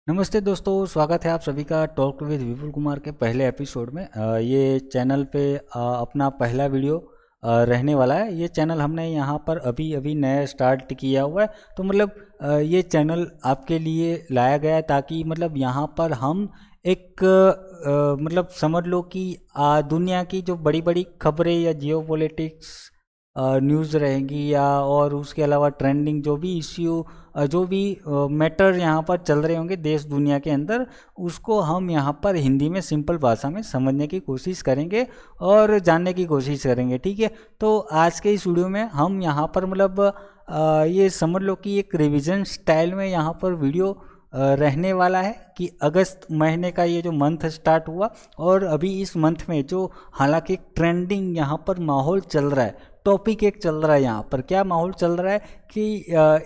नमस्ते दोस्तों, स्वागत है आप सभी का टॉक विद विपुल कुमार के पहले एपिसोड में। ये चैनल पे अपना पहला वीडियो रहने वाला है। ये चैनल हमने यहाँ पर अभी अभी नया स्टार्ट किया हुआ है। तो ये चैनल आपके लिए लाया गया है ताकि यहाँ पर हम एक समझ लो कि दुनिया की जो बड़ी बड़ी खबरें या जियोपॉलिटिक्स न्यूज़ रहेंगी या और उसके अलावा ट्रेंडिंग जो भी इश्यू जो भी मैटर यहाँ पर चल रहे होंगे देश दुनिया के अंदर, उसको हम यहाँ पर हिंदी में सिंपल भाषा में समझने की कोशिश करेंगे और जानने की कोशिश करेंगे। ठीक है, तो आज के इस वीडियो में हम यहाँ पर ये समझ लो कि एक रिवीजन स्टाइल में यहाँ पर वीडियो रहने वाला है कि अगस्त महीने का ये जो मंथ स्टार्ट हुआ और अभी इस मंथ में जो हालांकि ट्रेंडिंग यहाँ पर माहौल चल रहा है, टॉपिक एक चल रहा है। यहाँ पर क्या माहौल चल रहा है कि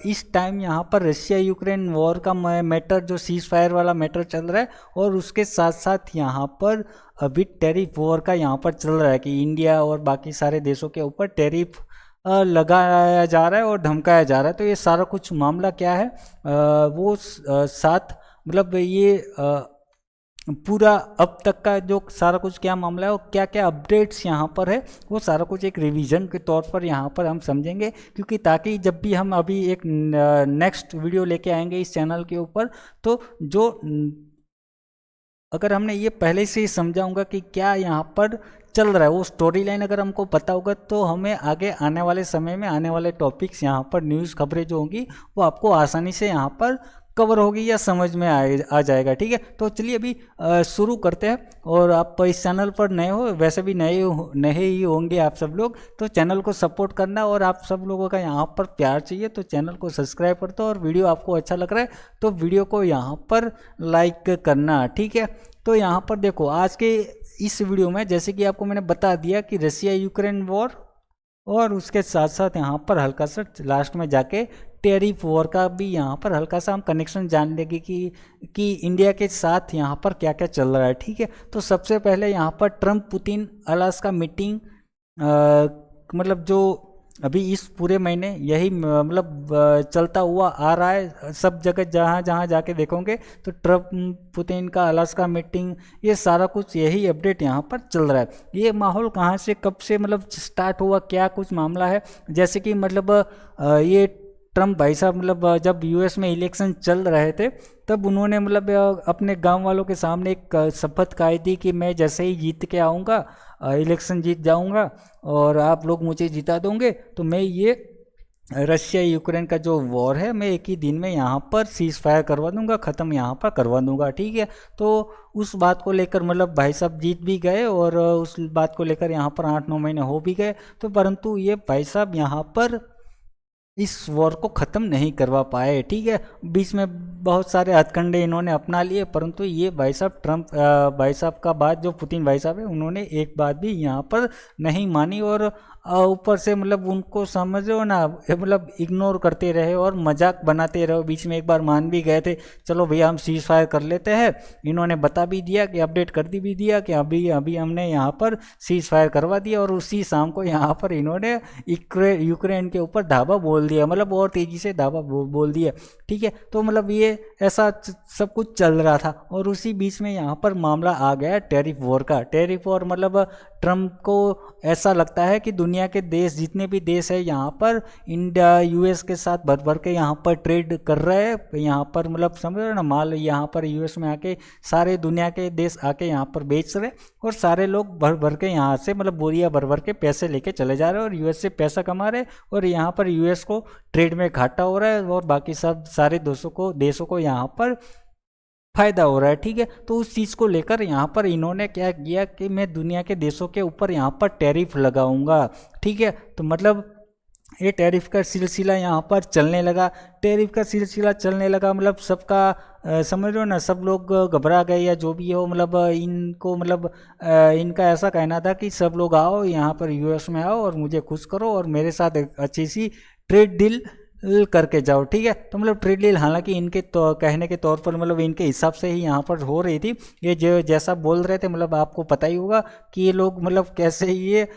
इस टाइम यहाँ पर रशिया यूक्रेन वॉर का मैटर जो सीज फायर वाला मैटर चल रहा है और उसके साथ साथ यहाँ पर अभी टैरिफ वॉर का यहाँ पर चल रहा है कि इंडिया और बाकी सारे देशों के ऊपर टैरिफ लगाया जा रहा है और धमकाया जा रहा है। तो ये सारा कुछ मामला क्या है साथ ये पूरा अब तक का जो सारा कुछ क्या मामला है और क्या क्या अपडेट्स यहाँ पर है, वो सारा कुछ एक रिवीजन के तौर पर यहाँ पर हम समझेंगे। क्योंकि ताकि जब भी हम अभी एक नेक्स्ट वीडियो लेके आएंगे इस चैनल के ऊपर, तो जो अगर हमने ये पहले से ही समझा होगा कि क्या यहाँ पर चल रहा है, वो स्टोरी लाइन अगर हमको पता होगा, तो हमें आगे आने वाले समय में आने वाले टॉपिक्स यहाँ पर न्यूज़ खबरें जो होंगी वो आपको आसानी से यहाँ पर कवर होगी या समझ में आ जाएगा। ठीक है, तो चलिए अभी शुरू करते हैं। और आप इस चैनल पर नए हो, वैसे भी नए ही होंगे आप सब लोग, तो चैनल को सपोर्ट करना और आप सब लोगों का यहाँ पर प्यार चाहिए, तो चैनल को सब्सक्राइब कर दो और वीडियो आपको अच्छा लग रहा है तो वीडियो को यहाँ पर लाइक करना। ठीक है, तो यहाँ पर देखो आज के इस वीडियो में जैसे कि आपको मैंने बता दिया कि रशिया यूक्रेन वॉर और उसके साथ साथ यहाँ पर हल्का सा लास्ट में जाके टैरिफ वॉर का भी यहाँ पर हल्का सा हम कनेक्शन जान लेंगे कि इंडिया के साथ यहाँ पर क्या क्या चल रहा है। ठीक है, तो सबसे पहले यहाँ पर ट्रम्प पुतिन अलास्का मीटिंग जो अभी इस पूरे महीने यही चलता हुआ आ रहा है। सब जगह जहाँ जहाँ जाके देखोगे तो ट्रम्प पुतिन का अलास्का मीटिंग, ये सारा कुछ यही अपडेट यहाँ पर चल रहा है। ये माहौल कहाँ से कब से स्टार्ट हुआ, क्या कुछ मामला है, जैसे कि ये ट्रम्प भाई साहब जब यूएस में इलेक्शन चल रहे थे तब उन्होंने अपने गांव वालों के सामने एक शपथ खाई थी कि मैं जैसे ही जीत के आऊँगा, इलेक्शन जीत जाऊंगा और आप लोग मुझे जिता दोगे, तो मैं ये रशिया यूक्रेन का जो वॉर है मैं एक ही दिन में यहाँ पर सीज फायर करवा दूंगा, ख़त्म यहाँ पर करवा दूंगा। ठीक है, तो उस बात को लेकर भाई साहब जीत भी गए और उस बात को लेकर यहाँ पर 8-9 महीने हो भी गए, तो परंतु ये भाई साहब यहाँ पर इस वॉर को ख़त्म नहीं करवा पाए। ठीक है, बीच में बहुत सारे हथकंडे इन्होंने अपना लिए, परंतु ये भाई साहब ट्रम्प भाई साहब का बात जो पुतिन भाई साहब है उन्होंने एक बात भी यहाँ पर नहीं मानी और ऊपर से उनको समझो ना इग्नोर करते रहे और मजाक बनाते रहे। बीच में एक बार मान भी गए थे, चलो भैया हम सीज फायर कर लेते हैं, इन्होंने बता भी दिया कि अपडेट कर दी भी दिया कि अभी अभी हमने यहाँ पर सीज फायर करवा दिया और उसी शाम को यहाँ पर इन्होंने यूक्रेन के ऊपर धावा बोल दिया, और तेज़ी से धावा बोल दिया। ठीक है, तो ये ऐसा सब कुछ चल रहा था और उसी बीच में यहाँ पर मामला आ गया टैरिफ वॉर का। टैरिफ वॉर ट्रम्प को ऐसा लगता है कि दुनिया के देश जितने भी देश है यहाँ पर इंडिया यूएस के साथ भर भर के यहाँ पर ट्रेड कर रहे हैं, यहाँ पर समझ रहे ना, माल यहाँ पर यूएस में आके सारे दुनिया के देश आके यहाँ पर बेच रहे और सारे लोग भर भर के यहाँ से बोरिया भर भर के पैसे लेके चले जा रहे हैं और यूएस से पैसा कमा रहे और यहाँ पर यूएस को ट्रेड में घाटा हो रहा है और बाकी सब सारे देशों को यहाँ पर फायदा हो रहा है। ठीक है, तो उस चीज़ को लेकर यहाँ पर इन्होंने क्या किया कि मैं दुनिया के देशों के ऊपर यहाँ पर टैरिफ लगाऊंगा। ठीक है, तो ये टैरिफ का सिलसिला यहाँ पर चलने लगा। टैरिफ का सिलसिला चलने लगा सबका समझ लो ना, सब लोग घबरा गए या जो भी हो, इनको इनका ऐसा कहना था कि सब लोग आओ यहाँ पर यूएस में आओ और मुझे खुश करो और मेरे साथ एक अच्छी सी ट्रेड डील करके जाओ। ठीक है, तो ट्रेड डील हालांकि इनके कहने के तौर पर इनके हिसाब से ही यहाँ पर हो रही थी। ये जो जैसा बोल रहे थे आपको पता ही होगा कि ये लोग कैसे ये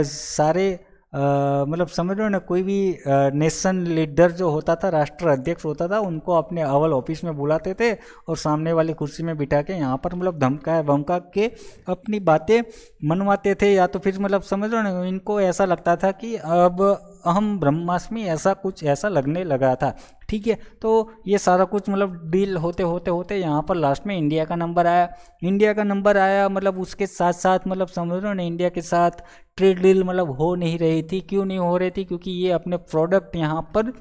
सारे मतलब समझ रहे हो ना, कोई भी नेशन लीडर जो होता था, राष्ट्र अध्यक्ष होता था, उनको अपने अवल ऑफिस में बुलाते थे और सामने वाली कुर्सी में बिठा के यहाँ पर मतलब धमका धमका के अपनी बातें मनवाते थे। या तो फिर मतलब समझ रहे हो ना, इनको ऐसा लगता था कि अब अहम ब्रह्मास्मि, ऐसा कुछ ऐसा लगने लगा था। ठीक है, तो ये सारा कुछ मतलब डील होते होते होते यहाँ पर लास्ट में इंडिया का नंबर आया। इंडिया का नंबर आया, मतलब उसके साथ साथ मतलब समझ रहे हो ना, इंडिया के साथ ट्रेड डील मतलब हो नहीं रही थी। क्यों नहीं हो रही थी? क्योंकि ये अपने प्रोडक्ट यहाँ पर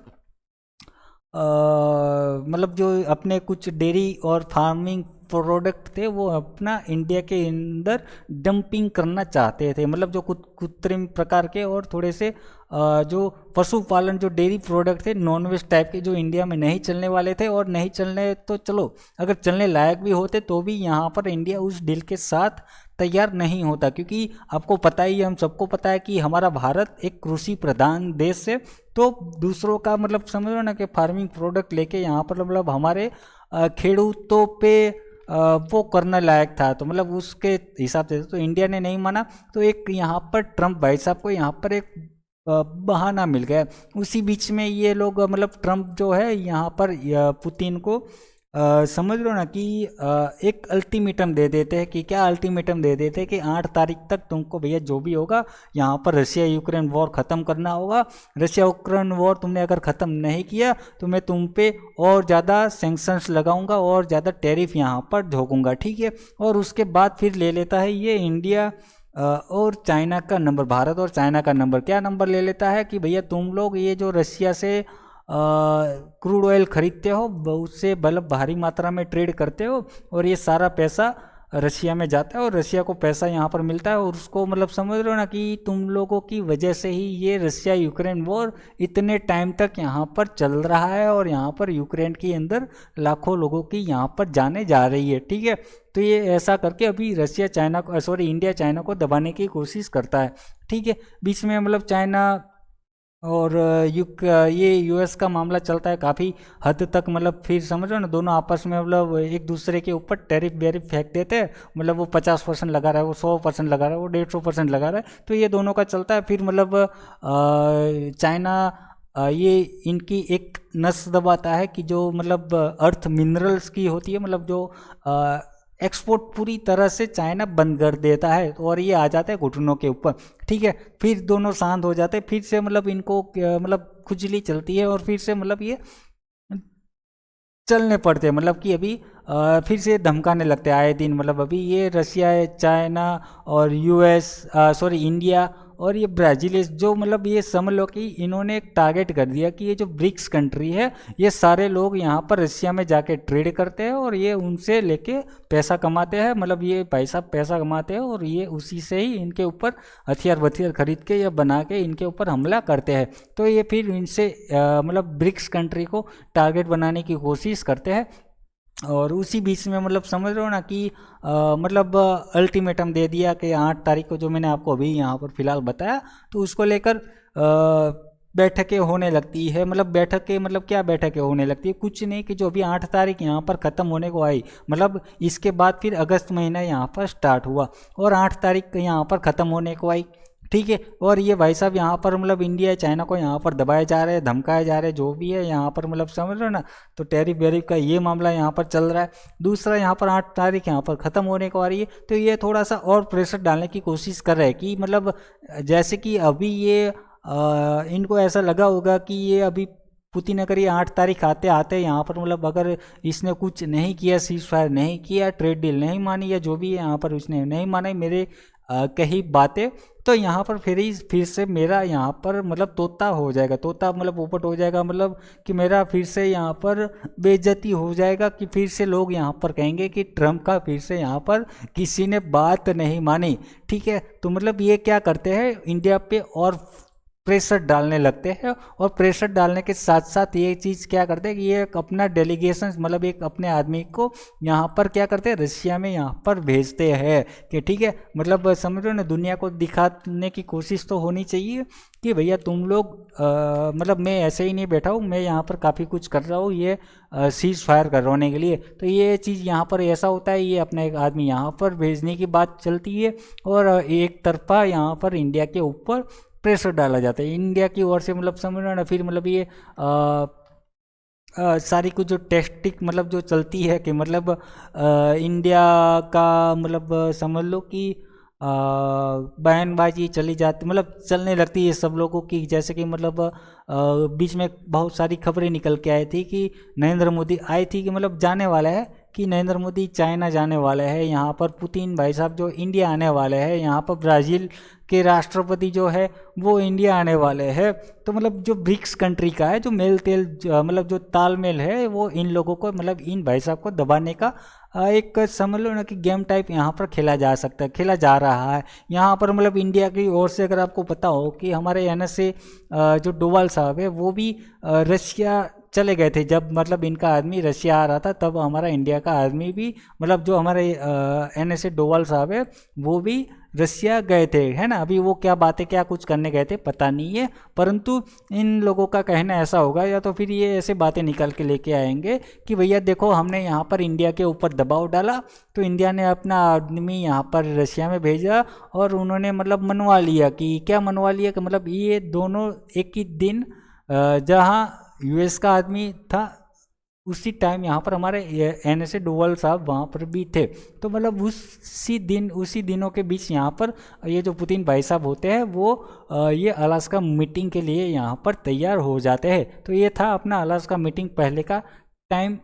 मतलब जो अपने कुछ डेयरी और फार्मिंग प्रोडक्ट थे वो अपना इंडिया के अंदर डंपिंग करना चाहते थे। मतलब जो कृत्रिम प्रकार के और थोड़े से जो पशुपालन, जो डेयरी प्रोडक्ट थे नॉनवेज टाइप के, जो इंडिया में नहीं चलने वाले थे, और नहीं चलने तो चलो अगर चलने लायक भी होते तो भी यहाँ पर इंडिया उस डील के साथ तैयार नहीं होता। क्योंकि आपको पता ही है, हम सबको पता है कि हमारा भारत एक कृषि प्रधान देश है। तो दूसरों का मतलब समझ लो ना कि फार्मिंग प्रोडक्ट लेके यहाँ पर मतलब हमारे खेडूतों पे वो करने लायक था। तो मतलब उसके हिसाब से तो इंडिया ने नहीं माना। तो एक यहाँ पर ट्रम्प भाई साहब को यहाँ पर एक बहाना मिल गया। उसी बीच में ये लोग मतलब ट्रम्प जो है यहाँ पर पुतिन को समझ लो ना कि एक अल्टीमेटम दे देते हैं। कि क्या अल्टीमेटम दे देते हैं? कि 8 तारीख तक तुमको भैया जो भी होगा यहाँ पर रशिया यूक्रेन वॉर ख़त्म करना होगा। रशिया यूक्रेन वॉर तुमने अगर ख़त्म नहीं किया तो मैं तुम पे और ज़्यादा सैंक्शंस लगाऊंगा और ज़्यादा टैरिफ यहाँ पर झोंकूंगा। ठीक है, और उसके बाद फिर ले लेता है ये इंडिया और चाइना का नंबर, भारत और चाइना का नंबर। क्या नंबर ले लेता है? कि भैया तुम लोग ये जो रशिया से क्रूड ऑयल खरीदते हो, उससे मतलब भारी मात्रा में ट्रेड करते हो, और ये सारा पैसा रशिया में जाता है और रशिया को पैसा यहाँ पर मिलता है। और उसको मतलब समझ रहे हो ना कि तुम लोगों की वजह से ही ये रशिया यूक्रेन वॉर इतने टाइम तक यहाँ पर चल रहा है, और यहाँ पर यूक्रेन के अंदर लाखों लोगों की यहाँ पर जाने जा रही है। ठीक है, तो ये ऐसा करके अभी रशिया चाइना को, सॉरी इंडिया चाइना को दबाने की कोशिश करता है। ठीक है, बीच में मतलब चाइना और ये यूएस का मामला चलता है काफ़ी हद तक। मतलब फिर समझ रहे हो ना, दोनों आपस में मतलब एक दूसरे के ऊपर टैरिफ वेरिफ फेंक देते हैं। मतलब वो 50% लगा रहा है, वो 100% लगा रहा है, वो 150% लगा रहा है। तो ये दोनों का चलता है। फिर मतलब चाइना ये इनकी एक नस दबाता है कि जो मतलब अर्थ मिनरल्स की होती है, मतलब जो एक्सपोर्ट पूरी तरह से चाइना बंद कर देता है। और ये आ जाता है घुटनों के ऊपर। ठीक है, फिर दोनों शांत हो जाते हैं। फिर से मतलब इनको मतलब खुजली चलती है और फिर से मतलब ये चलने पड़ते हैं। मतलब कि अभी फिर से धमकाने लगते हैं आए दिन। मतलब अभी ये रशिया है, चाइना और यूएस, सॉरी इंडिया और ये ब्राज़ील, जो मतलब ये समझ लो कि इन्होंने एक टारगेट कर दिया कि ये जो ब्रिक्स कंट्री है, ये सारे लोग यहाँ पर रशिया में जाके ट्रेड करते हैं और ये उनसे लेके पैसा कमाते हैं। मतलब ये भाई साहब पैसा कमाते हैं और ये उसी से ही इनके ऊपर हथियार वथियार खरीद के या बना के इनके ऊपर हमला करते हैं। तो ये फिर इनसे मतलब ब्रिक्स कंट्री को टारगेट बनाने की कोशिश करते हैं। और उसी बीच में मतलब समझ रहे हो ना कि मतलब अल्टीमेटम दे दिया कि 8 तारीख को, जो मैंने आपको अभी यहाँ पर फिलहाल बताया, तो उसको लेकर बैठकें होने लगती है। मतलब बैठकें मतलब क्या बैठकें होने लगती है? कुछ नहीं, कि जो अभी 8 तारीख यहाँ पर ख़त्म होने को आई, मतलब इसके बाद फिर अगस्त महीना यहाँ पर स्टार्ट हुआ और 8 तारीख यहाँ पर ख़त्म होने को आई। ठीक है, और ये भाई साहब यहाँ पर मतलब इंडिया चाइना को यहाँ पर दबाए जा रहे हैं, धमकाए जा रहे हैं, जो भी है यहाँ पर मतलब समझ रहे हो ना। तो टैरिफ वेरिफ का ये मामला यहाँ पर चल रहा है। दूसरा यहाँ पर 8 तारीख यहाँ पर ख़त्म होने को आ रही है, तो ये थोड़ा सा और प्रेशर डालने की कोशिश कर रहे हैं कि मतलब जैसे कि अभी ये इनको ऐसा लगा होगा कि ये अभी पुतिन अगर ये 8 तारीख आते आते यहाँ पर मतलब अगर इसने कुछ नहीं किया, सीज फायर नहीं किया, ट्रेड डील नहीं मानी, या जो भी है यहाँ पर उसने नहीं माना मेरे कही बातें, तो यहाँ पर फिर से मेरा यहाँ पर मतलब तोता हो जाएगा। तोता मतलब पोपट हो जाएगा। मतलब कि मेरा फिर से यहाँ पर बेइज्जती हो जाएगा। कि फिर से लोग यहाँ पर कहेंगे कि ट्रम्प का फिर से यहाँ पर किसी ने बात नहीं मानी। ठीक है, तो मतलब ये क्या करते हैं, इंडिया पे और प्रेशर डालने लगते हैं। और प्रेशर डालने के साथ साथ ये चीज़ क्या करते हैं कि ये अपना डेलीगेशन, मतलब एक अपने आदमी को यहाँ पर क्या करते हैं, रशिया में यहाँ पर भेजते हैं। कि ठीक है, मतलब समझ रहे हो ना, दुनिया को दिखाने की कोशिश तो होनी चाहिए कि भैया तुम लोग मतलब मैं ऐसे ही नहीं बैठा हूँ, मैं यहाँ पर काफ़ी कुछ कर रहा हूँ, ये सीज फायर करवाने के लिए। तो ये चीज़ यहाँ पर ऐसा होता है, ये अपना एक आदमी यहाँ पर भेजने की बात चलती है और एक तरफा यहाँ पर इंडिया के ऊपर प्रेशर डाला जाता है इंडिया की ओर से, मतलब समझ रहे हो ना। फिर मतलब ये सारी कुछ जो टेक्टिक मतलब जो चलती है कि मतलब इंडिया का मतलब समझ लो कि बयानबाजी चली जाती, मतलब चलने लगती है सब लोगों की। जैसे कि मतलब बीच में बहुत सारी खबरें निकल के आई थी कि नरेंद्र मोदी आई थी कि मतलब जाने वाला है, कि नरेंद्र मोदी चाइना जाने वाले हैं, यहाँ पर पुतिन भाई साहब जो इंडिया आने वाले हैं, यहाँ पर ब्राज़ील के राष्ट्रपति जो है वो इंडिया आने वाले हैं। तो मतलब जो ब्रिक्स कंट्री का है जो मेल तेल मतलब जो तालमेल है वो इन लोगों को मतलब इन भाई साहब को दबाने का एक समझ लो ना कि गेम टाइप यहाँ पर खेला जा सकता है, खेला जा रहा है यहाँ पर। मतलब इंडिया की ओर से अगर आपको पता हो कि हमारे एनएसए जो डोवाल साहब है वो भी रशिया चले गए थे, जब मतलब इनका आदमी रशिया आ रहा था तब हमारा इंडिया का आदमी भी मतलब जो हमारे एनएसए डोवाल साहब है वो भी रशिया गए थे, है ना। अभी वो क्या बातें क्या कुछ करने गए थे पता नहीं है, परंतु इन लोगों का कहना ऐसा होगा, या तो फिर ये ऐसे बातें निकाल के लेके आएंगे कि भैया देखो हमने यहाँ पर इंडिया के ऊपर दबाव डाला तो इंडिया ने अपना आदमी यहाँ पर रशिया में भेजा और उन्होंने मतलब मनवा लिया। कि क्या मनवा लिया कि मतलब ये दोनों एक ही दिन जहाँ यूएस का आदमी था उसी टाइम यहाँ पर हमारे एनएसए डोवाल साहब वहाँ पर भी थे। तो मतलब उसी दिनों के बीच यहाँ पर ये जो पुतिन भाई साहब होते हैं वो ये अलास्का मीटिंग के लिए यहाँ पर तैयार हो जाते हैं। तो ये था अपना अलास्का मीटिंग पहले का टाइम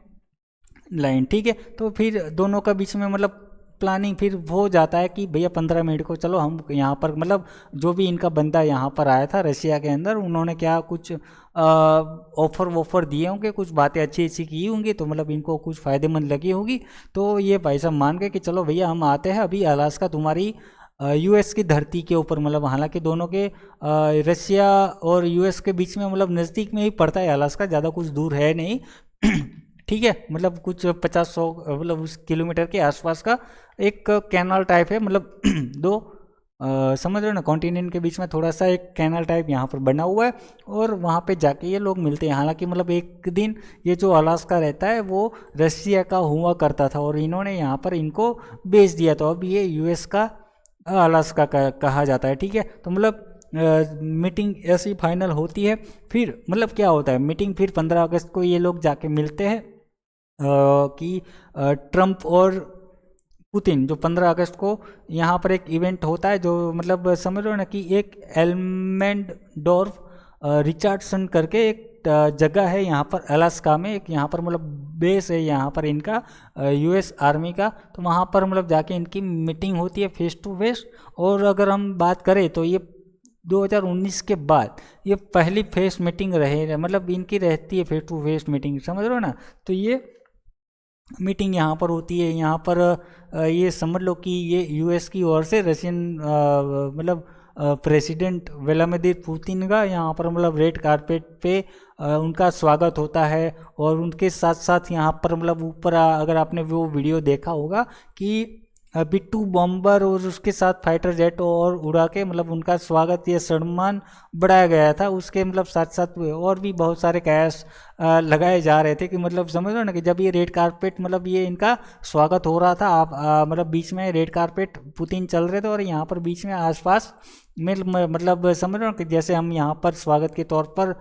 लाइन, ठीक है। तो फिर दोनों का बीच में मतलब प्लानिंग फिर हो जाता है कि भैया 15 मिनट को चलो हम यहाँ पर मतलब जो भी इनका बंदा यहाँ पर आया था रशिया के अंदर, उन्होंने क्या कुछ ऑफर वॉफर दिए होंगे, कुछ बातें अच्छी अच्छी की होंगी तो मतलब इनको कुछ फ़ायदेमंद लगी होगी। तो ये भाई साहब मान गए कि चलो भैया हम आते हैं अभी अलास्का तुम्हारी यूएस की धरती के ऊपर। मतलब हालांकि दोनों के रशिया और यूएस के बीच में मतलब नज़दीक में ही पड़ता है अलास्का, ज़्यादा कुछ दूर है नहीं ठीक है। मतलब कुछ 50-100 मतलब उस किलोमीटर के आसपास का एक कैनाल टाइप है, मतलब दो समझ रहे हो ना कॉन्टिनेंट के बीच में थोड़ा सा एक कैनाल टाइप यहाँ पर बना हुआ है और वहाँ पे जाके ये लोग मिलते हैं। हालांकि मतलब एक दिन ये जो अलास्का रहता है वो रशिया का हुआ करता था और इन्होंने यहाँ पर इनको बेच दिया, तो अब ये यूएस का अलास्का का कहा जाता है, ठीक है। तो मतलब मीटिंग ऐसी फाइनल होती है। फिर मतलब क्या होता है मीटिंग, फिर 15 अगस्त को ये लोग जाके मिलते हैं कि ट्रम्प और पुतिन जो 15 अगस्त को यहाँ पर एक इवेंट होता है जो मतलब समझ लो ना कि एक एल्मेंडोर्फ रिचर्डसन करके एक जगह है यहाँ पर अलास्का में, एक यहाँ पर मतलब बेस है यहाँ पर इनका यूएस आर्मी का। तो वहाँ पर मतलब जाके इनकी मीटिंग होती है फेस टू फेस। और अगर हम बात करें तो ये 2019 के बाद ये पहली फेस मीटिंग रहे, मतलब इनकी रहती है फेस टू फेस मीटिंग, समझ रहे हो ना। तो ये मीटिंग यहाँ पर होती है, यहाँ पर ये समझ लो कि ये यूएस की ओर से रशियन मतलब प्रेसिडेंट व्लादिमीर पुतिन का यहाँ पर मतलब रेड कारपेट पे उनका स्वागत होता है। और उनके साथ साथ यहाँ पर मतलब ऊपर अगर आपने वो वीडियो देखा होगा कि बिट्टू बॉम्बर और उसके साथ फाइटर जेट और उड़ा के मतलब उनका स्वागत ये सम्मान बढ़ाया गया था। उसके मतलब साथ साथ और भी बहुत सारे कैश लगाए जा रहे थे कि मतलब समझ लो ना कि जब ये रेड कारपेट मतलब ये इनका स्वागत हो रहा था, आप मतलब बीच में रेड कारपेट पुतिन चल रहे थे और यहाँ पर बीच में आसपास में मतलब समझ लो ना कि जैसे हम यहाँ पर स्वागत के तौर पर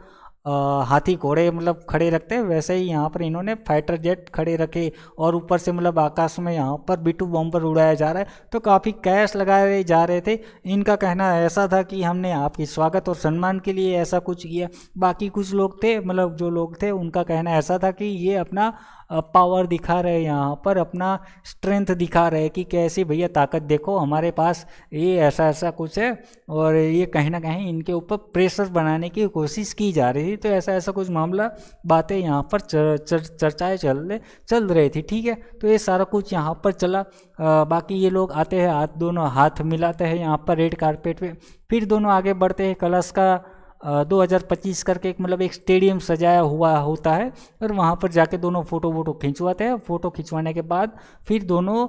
हाथी घोड़े मतलब खड़े रखते हैं, वैसे ही यहाँ पर इन्होंने फाइटर जेट खड़े रखे और ऊपर से मतलब आकाश में यहाँ पर बिट्टू बॉम्बर उड़ाया जा रहा है। तो काफ़ी कैश लगाए जा रहे थे। इनका कहना ऐसा था कि हमने आपकी स्वागत और सम्मान के लिए ऐसा कुछ किया। बाकी कुछ लोग थे मतलब जो लोग थे उनका कहना ऐसा था कि ये अपना पावर दिखा रहे हैं, यहाँ पर अपना स्ट्रेंथ दिखा रहे हैं कि कैसी भैया ताकत देखो हमारे पास, ये ऐसा ऐसा कुछ है। और ये कहीं ना कहीं इनके ऊपर प्रेशर बनाने की कोशिश की जा रही थी। तो ऐसा ऐसा कुछ मामला बातें यहाँ पर चर्चाएँ चल रही थी, ठीक है। तो ये सारा कुछ यहाँ पर चला। बाकी ये लोग आते हैं दोनों हाथ मिलाते हैं यहाँ पर रेड कारपेट पे। फिर दोनों आगे बढ़ते हैं। कलश का 2025 करके एक मतलब एक स्टेडियम सजाया हुआ होता है और वहाँ पर जाके दोनों फ़ोटो खिंचवाते हैं। फ़ोटो खिंचवाने के बाद फिर दोनों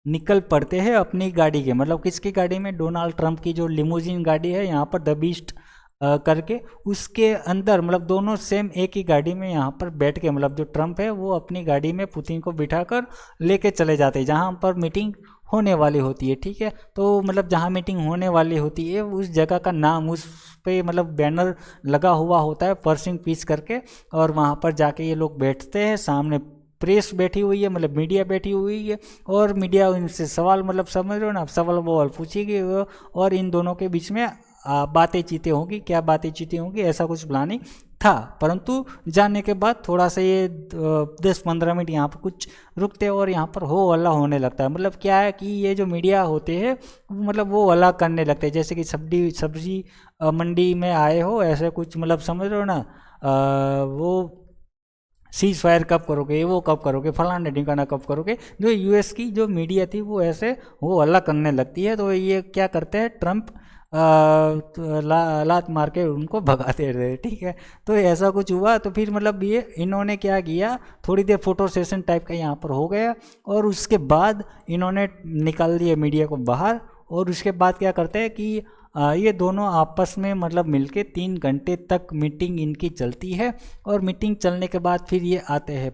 निकल पड़ते हैं अपनी गाड़ी के, मतलब किसकी गाड़ी में, डोनाल्ड ट्रंप की जो लिमोजिन गाड़ी है यहाँ पर द बीस्ट करके, उसके अंदर मतलब दोनों सेम एक ही गाड़ी में यहाँ पर बैठ के मतलब जो ट्रंप है वो अपनी गाड़ी में पुतिन को बिठाकर लेके चले जाते हैं जहाँ पर मीटिंग होने वाली होती है, ठीक है। तो मतलब जहाँ मीटिंग होने वाली होती है उस जगह का नाम उस पे मतलब बैनर लगा हुआ होता है पर्सिंग पीस करके, और वहाँ पर जाके ये लोग बैठते हैं, सामने प्रेस बैठी हुई है, मतलब मीडिया बैठी हुई है, और मीडिया उनसे सवाल मतलब समझ रहे हो ना, सवाल वो पूछेगी, और इन दोनों के बीच में बातें चीतें होंगी, क्या बातें चीतें होंगी, ऐसा कुछ प्लानिंग था। परंतु जाने के बाद थोड़ा सा ये 10-15 मिनट यहाँ पर कुछ रुकते हैं और यहाँ पर हो हल्ला होने लगता है। मतलब क्या है कि ये जो मीडिया होते हैं मतलब वो हल्ला करने लगते हैं, जैसे कि सब्जी मंडी में आए हो ऐसे कुछ, मतलब समझ रहे हो ना, वो सीज फायर कब करोगे, वो कब करोगे, फलाना ढिकाना कब करोगे। जो यूएस की जो मीडिया थी वो ऐसे वो हल्ला करने लगती है, तो ये क्या करते हैं, ट्रम्प तो लात मार के उनको भगाते रहे, ठीक है। तो ऐसा कुछ हुआ, तो फिर मतलब ये इन्होंने क्या किया, थोड़ी देर फोटो सेशन टाइप का यहाँ पर हो गया, और उसके बाद इन्होंने निकाल दिया मीडिया को बाहर। और उसके बाद क्या करते हैं कि ये दोनों आपस में मतलब मिलके 3 घंटे तक मीटिंग इनकी चलती है, और मीटिंग चलने के बाद फिर ये आते हैं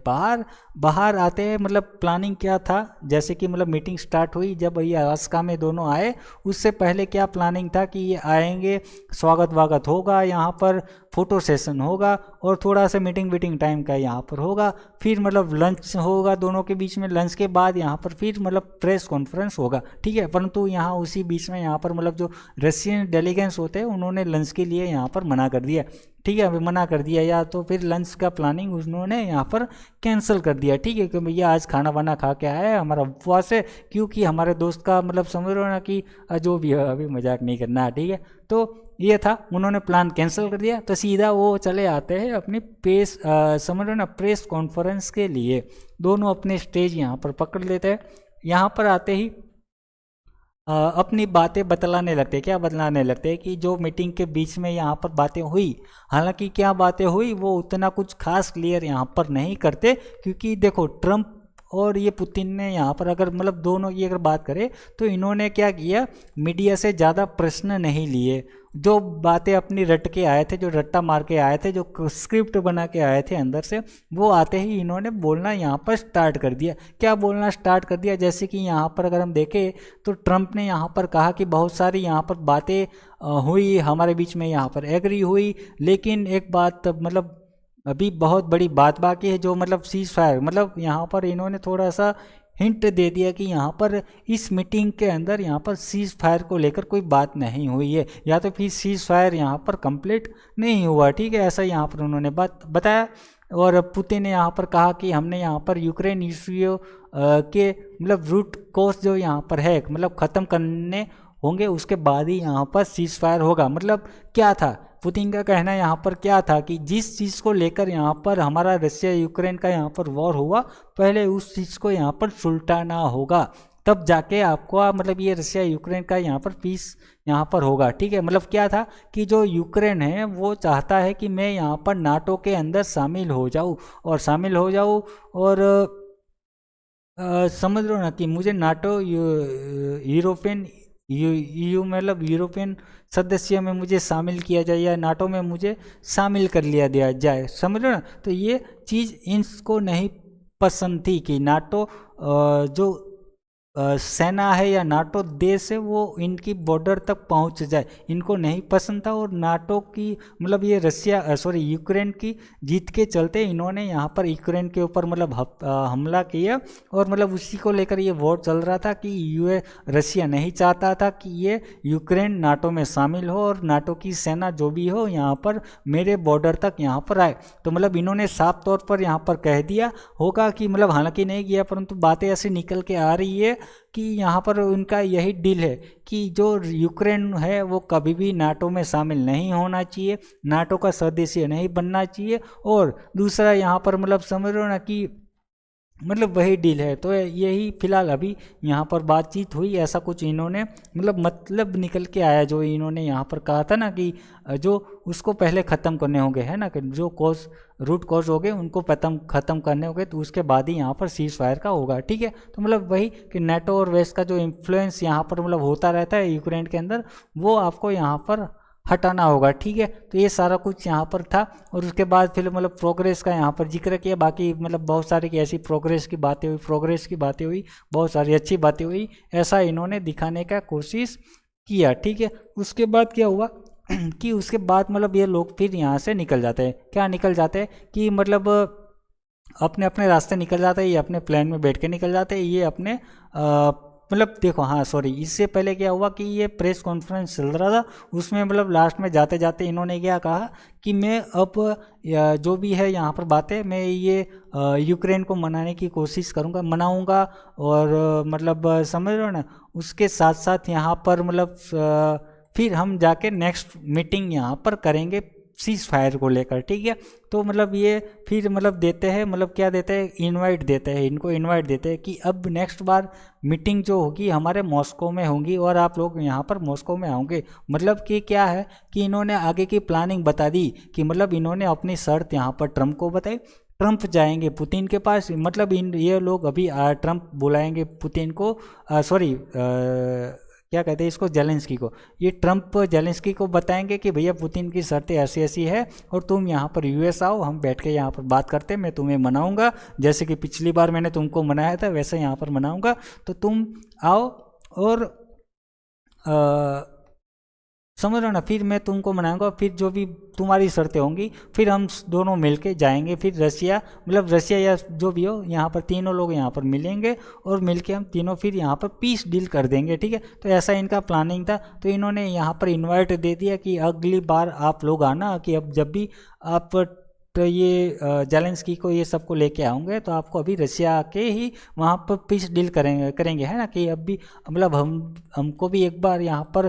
बाहर आते हैं। मतलब प्लानिंग क्या था, जैसे कि मतलब मीटिंग स्टार्ट हुई, जब ये अलास्का में दोनों आए उससे पहले क्या प्लानिंग था कि ये आएंगे, स्वागत वागत होगा, यहाँ पर फ़ोटो सेशन होगा, और थोड़ा सा मीटिंग टाइम का यहाँ पर होगा, फिर मतलब लंच होगा दोनों के बीच में, लंच के बाद यहाँ पर फिर मतलब प्रेस कॉन्फ्रेंस होगा, ठीक है। परंतु यहाँ उसी बीच में यहाँ पर मतलब जो रशियन डेलीगेंट्स होते हैं उन्होंने लंच के लिए यहाँ पर मना कर दिया, ठीक है। अभी मना कर दिया, या तो फिर लंच का प्लानिंग उन्होंने यहाँ पर कैंसिल कर दिया, ठीक है, कि भैया आज खाना वाना खा के आया है, हमारा उपवास है, क्योंकि हमारे दोस्त का मतलब समझ रहे हो ना कि जो भी है, अभी मजाक नहीं करना, ठीक है। तो ये था, उन्होंने प्लान कैंसिल कर दिया, तो सीधा वो चले आते हैं अपनी समझ रहे हो ना प्रेस कॉन्फ्रेंस के लिए। दोनों अपने स्टेज यहाँ पर पकड़ लेते हैं, यहाँ पर आते ही अपनी बातें बतलाने लगते हैं। क्या बतलाने लगते हैं कि जो मीटिंग के बीच में यहाँ पर बातें हुई, हालांकि क्या बातें हुई वो उतना कुछ खास क्लियर यहाँ पर नहीं करते, क्योंकि देखो ट्रम्प और ये पुतिन ने यहाँ पर अगर मतलब दोनों की अगर बात करें तो इन्होंने क्या किया, मीडिया से ज़्यादा प्रश्न नहीं लिए, जो बातें अपनी रट के आए थे, जो रट्टा मार के आए थे, जो स्क्रिप्ट बना के आए थे अंदर से, वो आते ही इन्होंने बोलना यहाँ पर स्टार्ट कर दिया। क्या बोलना स्टार्ट कर दिया, जैसे कि यहाँ पर अगर हम देखें तो ट्रम्प ने यहाँ पर कहा कि बहुत सारी यहाँ पर बातें हुई हमारे बीच में, यहाँ पर एग्री हुई, लेकिन एक बात मतलब अभी बहुत बड़ी बात बाकी है, जो मतलब सीज फायर, मतलब यहाँ पर इन्होंने थोड़ा सा हिंट दे दिया कि यहाँ पर इस मीटिंग के अंदर यहाँ पर सीज फायर को लेकर कोई बात नहीं हुई है, या तो फिर सीज फायर यहाँ पर कंप्लीट नहीं हुआ, ठीक है, ऐसा यहाँ पर उन्होंने बात बताया। और पुतिन ने यहाँ पर कहा कि हमने यहाँ पर यूक्रेन इश्यू के मतलब रूट कोर्स जो यहाँ पर है मतलब ख़त्म करने होंगे, उसके बाद ही यहाँ पर सीज फायर होगा। मतलब क्या था, पुतिन का कहना यहाँ पर क्या था कि जिस चीज़ को लेकर यहाँ पर हमारा रशिया यूक्रेन का यहाँ पर वॉर हुआ, पहले उस चीज़ को यहाँ पर सुलटाना होगा, तब जाके आपको मतलब ये रशिया यूक्रेन का यहाँ पर पीस यहाँ पर होगा, ठीक है। मतलब क्या था कि जो यूक्रेन है वो चाहता है कि मैं यहाँ पर नाटो के अंदर शामिल हो जाऊँ, और समझ लो ना कि मुझे नाटो यूरोपियन यूयू मतलब यूरोपियन सदस्य में मुझे शामिल किया जाए, या नाटो में मुझे शामिल कर लिया दिया जाए, समझ लो ना। तो ये चीज़ इनको नहीं पसंद थी कि नाटो जो सेना है या नाटो देश है वो इनकी बॉर्डर तक पहुंच जाए, इनको नहीं पसंद था। और नाटो की मतलब ये यूक्रेन की जीत के चलते इन्होंने यहाँ पर यूक्रेन के ऊपर मतलब हमला किया, और मतलब उसी को लेकर ये वॉर चल रहा था कि रशिया नहीं चाहता था कि ये यूक्रेन नाटो में शामिल हो, और नाटो की सेना जो भी हो यहाँ पर मेरे बॉर्डर तक यहाँ पर आए। तो मतलब इन्होंने साफ तौर पर यहाँ पर कह दिया होगा कि मतलब हालांकि नहीं किया, परंतु बातें ऐसी निकल के आ रही है कि यहाँ पर उनका यही डील है कि जो यूक्रेन है वो कभी भी नाटो में शामिल नहीं होना चाहिए, नाटो का सदस्य नहीं बनना चाहिए, और दूसरा यहाँ पर मतलब समझ लो ना कि मतलब वही डील है। तो यही फिलहाल अभी यहाँ पर बातचीत हुई, ऐसा कुछ इन्होंने मतलब निकल के आया, जो इन्होंने यहाँ पर कहा था ना कि जो उसको पहले ख़त्म करने होंगे, है ना, कि जो रूट कॉज हो गए उनको ख़त्म करने होंगे, तो उसके बाद ही यहाँ पर सीज फायर का होगा, ठीक है। तो मतलब वही कि नाटो और वेस्ट का जो इन्फ्लुएंस यहाँ पर मतलब होता रहता है यूक्रेन के अंदर, वो आपको यहाँ पर हटाना होगा, ठीक है। तो ये सारा कुछ यहाँ पर था। और उसके बाद फिर मतलब प्रोग्रेस का यहाँ पर जिक्र किया, बाकी मतलब बहुत सारी की ऐसी प्रोग्रेस की बातें हुई, बहुत सारी अच्छी बातें हुई, ऐसा इन्होंने दिखाने का कोशिश किया, ठीक है। उसके बाद क्या हुआ कि उसके बाद मतलब ये लोग फिर यहाँ से निकल जाते हैं। क्या निकल जाते हैं कि मतलब अपने अपने रास्ते निकल जाते हैं, ये अपने प्लेन में बैठ के निकल जाते हैं, ये अपने मतलब देखो, हाँ सॉरी, इससे पहले क्या हुआ कि ये प्रेस कॉन्फ्रेंस चल रहा था, उसमें मतलब लास्ट में जाते जाते इन्होंने क्या कहा कि मैं अब जो भी है यहाँ पर बातें, मैं ये यूक्रेन को मनाने की कोशिश करूँगा, मनाऊँगा। और मतलब समझ रहे हो ना, उसके साथ साथ यहाँ पर मतलब फिर हम जाके नेक्स्ट मीटिंग यहाँ पर करेंगे सीज फायर को लेकर, ठीक है। तो मतलब ये फिर मतलब देते हैं, मतलब क्या देते हैं, इनवाइट देते हैं, इनको इनवाइट देते हैं कि अब नेक्स्ट बार मीटिंग जो होगी हमारे मॉस्को में होंगी और आप लोग यहाँ पर मॉस्को में आओगे। मतलब कि क्या है कि इन्होंने आगे की प्लानिंग बता दी कि मतलब इन्होंने अपनी शर्त यहाँ पर ट्रम्प को बताई, ट्रम्प जाएंगे पुतिन के पास, मतलब इन ये लोग अभी ट्रम्प बुलाएंगे पुतिन को, सॉरी क्या कहते हैं इसको, जेलेंस्की को। ये ट्रम्प जेलेंस्की को बताएंगे कि भैया पुतिन की शर्तें ऐसी ऐसी है और तुम यहाँ पर यूएस आओ, हम बैठ के यहाँ पर बात करते हैं, मैं तुम्हें मनाऊंगा, जैसे कि पिछली बार मैंने तुमको मनाया था वैसे यहाँ पर मनाऊंगा, तो तुम आओ और समझ रहे हो ना, फिर मैं तुमको मनाऊंगा, फिर जो भी तुम्हारी शर्तें होंगी फिर हम दोनों मिलके जाएंगे, फिर रशिया, मतलब रशिया या जो भी हो, यहाँ पर तीनों लोग यहाँ पर मिलेंगे और मिलके हम तीनों फिर यहाँ पर पीस डील कर देंगे, ठीक है। तो ऐसा इनका प्लानिंग था। तो इन्होंने यहाँ पर इनवाइट दे दिया कि अगली बार आप लोग आना, कि अब जब भी आप तो ये जेलेंस्की को ये सबको लेके आऊँगे तो आपको अभी रशिया आके ही वहाँ पर पीस डील करेंगे है ना, कि अब भी मतलब हमको भी एक बार यहाँ पर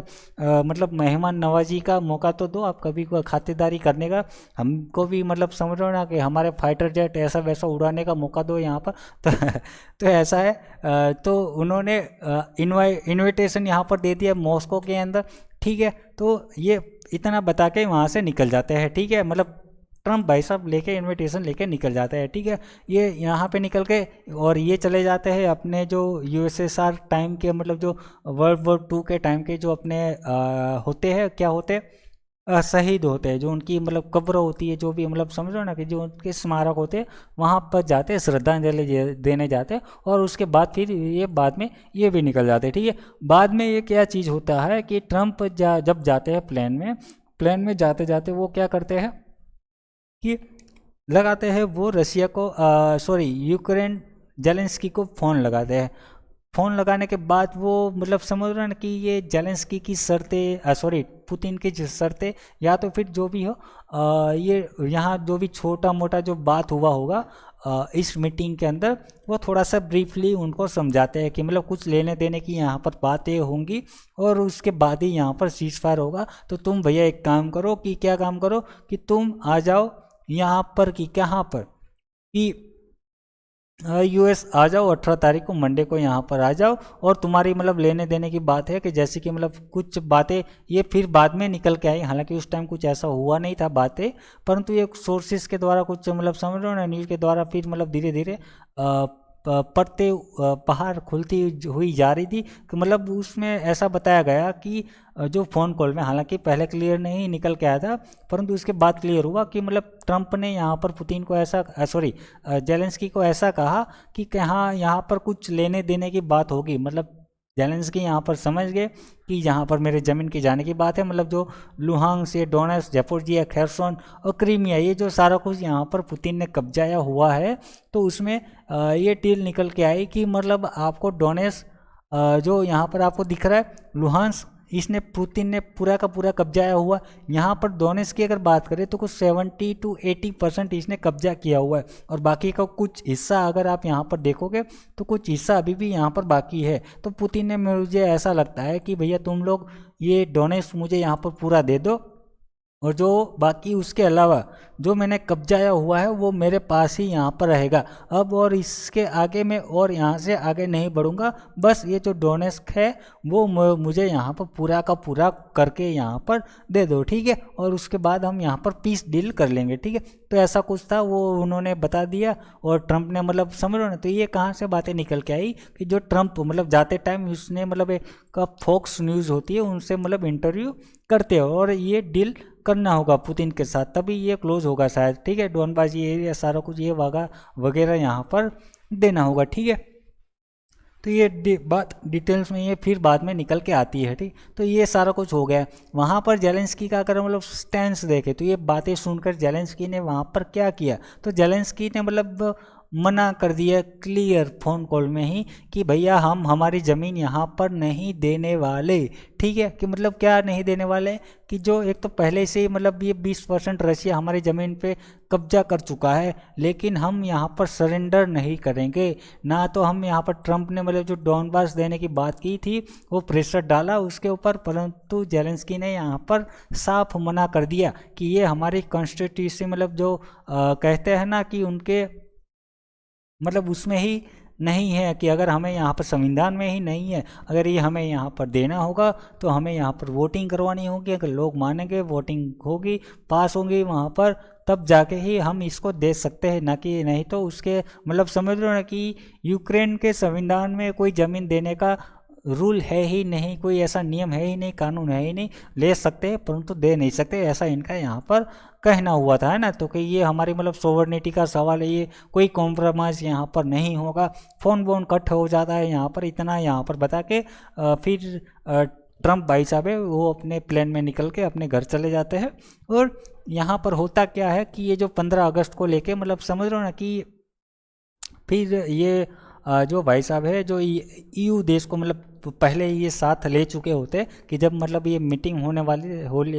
मतलब मेहमान नवाजी का मौका तो दो, आप कभी को खातिरदारी करने का, हमको भी मतलब समझ रहे हो ना कि हमारे फाइटर जेट ऐसा वैसा उड़ाने का मौका दो यहाँ पर। तो ऐसा है। तो उन्होंने इन्विटेशन यहाँ पर दे दिया मॉस्को के अंदर, ठीक है। तो ये इतना बता के वहाँ से निकल जाते हैं, ठीक है। मतलब ट्रम्प भाई साहब लेके इनविटेशन लेके निकल जाते हैं, ठीक है। ये यहाँ पे निकल के और ये चले जाते हैं अपने जो यूएसएसआर टाइम के, मतलब जो वर्ल्ड वॉर 2 के टाइम के जो अपने होते हैं, क्या होते हैं, शहीद होते हैं, जो उनकी मतलब कब्र होती है, जो भी मतलब समझ लो ना कि जो उनके स्मारक होते हैं वहाँ पर जाते हैं, श्रद्धांजलि देने जाते हैं। और उसके बाद फिर ये बाद में ये भी निकल जाते हैं, ठीक है। बाद में ये क्या चीज़ होता है कि ट्रम्प जब जाते हैं प्लेन में जाते जाते वो क्या करते हैं कि लगाते हैं वो रशिया को, सॉरी यूक्रेन जेलेंस्की को फ़ोन लगाते हैं। फ़ोन लगाने के बाद वो मतलब समझ रहे हैं ना कि ये जेलेंस्की की शर्तें, सॉरी पुतिन की जो शर्तें, या तो फिर जो भी हो ये यहाँ जो भी छोटा मोटा जो बात हुआ होगा इस मीटिंग के अंदर, वो थोड़ा सा ब्रीफली उनको समझाते हैं कि मतलब कुछ लेने देने की यहाँ पर बातें होंगी और उसके बाद ही यहाँ पर सीज फायर होगा। तो तुम भैया एक काम करो, कि क्या काम करो, कि तुम आ जाओ यहाँ पर, कि कहाँ पर, कि यूएस आ जाओ, 18 तारीख को मंडे को यहाँ पर आ जाओ, और तुम्हारी मतलब लेने देने की बात है कि जैसे कि मतलब कुछ बातें ये फिर बाद में निकल के आई, हालांकि उस टाइम कुछ ऐसा हुआ नहीं था बातें, परंतु ये सोर्सेज के द्वारा कुछ मतलब समझ रहे हो ना, न्यूज़ के द्वारा फिर मतलब धीरे धीरे पड़ते पहाड़ खुलती हुई जा रही थी, कि मतलब उसमें ऐसा बताया गया कि जो फ़ोन कॉल में, हालांकि पहले क्लियर नहीं निकल के आया था, परंतु उसके बाद क्लियर हुआ कि मतलब ट्रंप ने यहाँ पर पुतिन को ऐसा, सॉरी जेलेंस्की को ऐसा कहा कि हाँ यहाँ पर कुछ लेने देने की बात होगी। मतलब जेलेंस्की यहाँ पर समझ गए कि यहाँ पर मेरे ज़मीन की जाने की बात है, मतलब जो लुहांग से डोनेट्स, ज़ैपोरिज़िया, खेरसोन और क्रीमिया, ये जो सारा कुछ यहाँ पर पुतिन ने कब्जाया हुआ है, तो उसमें ये डील निकल के आई कि मतलब आपको डोनेट्स जो यहाँ पर आपको दिख रहा है लुहांस, इसने पुतिन ने पूरा का पूरा कब्जाया हुआ। यहाँ पर डोनेट्स की अगर बात करें तो कुछ 70 to 80% इसने कब्जा किया हुआ है, और बाकी का कुछ हिस्सा अगर आप यहाँ पर देखोगे तो कुछ हिस्सा अभी भी यहाँ पर बाकी है। तो पुतिन ने, मुझे ऐसा लगता है कि भैया तुम लोग ये डोनेट्स मुझे यहाँ पर पूरा दे दो, और जो बाकी उसके अलावा जो मैंने कब्जाया हुआ है वो मेरे पास ही यहाँ पर रहेगा अब, और इसके आगे मैं और यहाँ से आगे नहीं बढ़ूँगा। बस ये जो डोनेस्क है वो मुझे यहाँ पर पूरा का पूरा करके यहाँ पर दे दो, ठीक है, और उसके बाद हम यहाँ पर पीस डील कर लेंगे, ठीक है। तो ऐसा कुछ था, वो उन्होंने बता दिया और ट्रंप ने मतलब समझ लो ना, तो ये कहाँ से बातें निकल के आई कि जो ट्रंप मतलब जाते टाइम उसने मतलब एक फॉक्स न्यूज़ होती है उनसे मतलब इंटरव्यू करते हो और ये डील करना होगा पुतिन के साथ, तभी ये क्लोज होगा शायद, ठीक है। डोनबास ये एरिया सारा कुछ ये वागा वगैरह यहाँ पर देना होगा, ठीक है। तो ये बात डिटेल्स में ये फिर बाद में निकल के आती है, ठीक। तो ये सारा कुछ हो गया। वहाँ पर जेलेंस्की का अगर मतलब स्टैंस देखे तो ये बातें सुनकर जेलेंस्की ने वहाँ पर क्या किया, तो जेलेंस्की ने मतलब मना कर दिया क्लियर फ़ोन कॉल में ही कि भैया हम हमारी ज़मीन यहाँ पर नहीं देने वाले, ठीक है। कि मतलब क्या नहीं देने वाले कि जो एक तो पहले से ही मतलब ये 20% रशिया हमारी ज़मीन पे कब्जा कर चुका है, लेकिन हम यहाँ पर सरेंडर नहीं करेंगे ना। तो हम यहाँ पर ट्रंप ने मतलब जो डॉनबास देने की बात की थी वो प्रेशर डाला उसके ऊपर, परंतु जेलेंस्की ने यहाँ पर साफ मना कर दिया कि ये हमारी कॉन्स्टिट्यूशन मतलब जो कहते हैं ना कि उनके मतलब उसमें ही नहीं है कि अगर हमें यहाँ पर संविधान में ही नहीं है, अगर ये हमें यहाँ पर देना होगा तो हमें यहाँ पर वोटिंग करवानी होगी, अगर लोग मानेंगे वोटिंग होगी पास होंगी वहाँ पर तब जाके ही हम इसको दे सकते हैं, ना कि नहीं तो उसके मतलब समझ लो ना कि यूक्रेन के संविधान में कोई ज़मीन देने का रूल है ही नहीं, कोई ऐसा नियम है ही नहीं, कानून है ही नहीं। ले सकते हैं परंतु दे नहीं सकते, ऐसा इनका यहाँ पर कहना हुआ था, है ना। तो कि ये हमारी मतलब सोवर्निटी का सवाल है, ये कोई कॉम्प्रोमाइज़ यहाँ पर नहीं होगा। फ़ोन वोन कट हो जाता है यहाँ पर, इतना यहाँ पर बता के फिर ट्रंप भाई साहब है वो अपने प्लेन में निकल के अपने घर चले जाते हैं। और यहाँ पर होता क्या है कि ये जो 15 अगस्त को लेके मतलब समझ रहे हो ना कि फिर ये जो भाई साहब है जो ईयू देश को मतलब पहले ये साथ ले चुके होते कि जब मतलब ये मीटिंग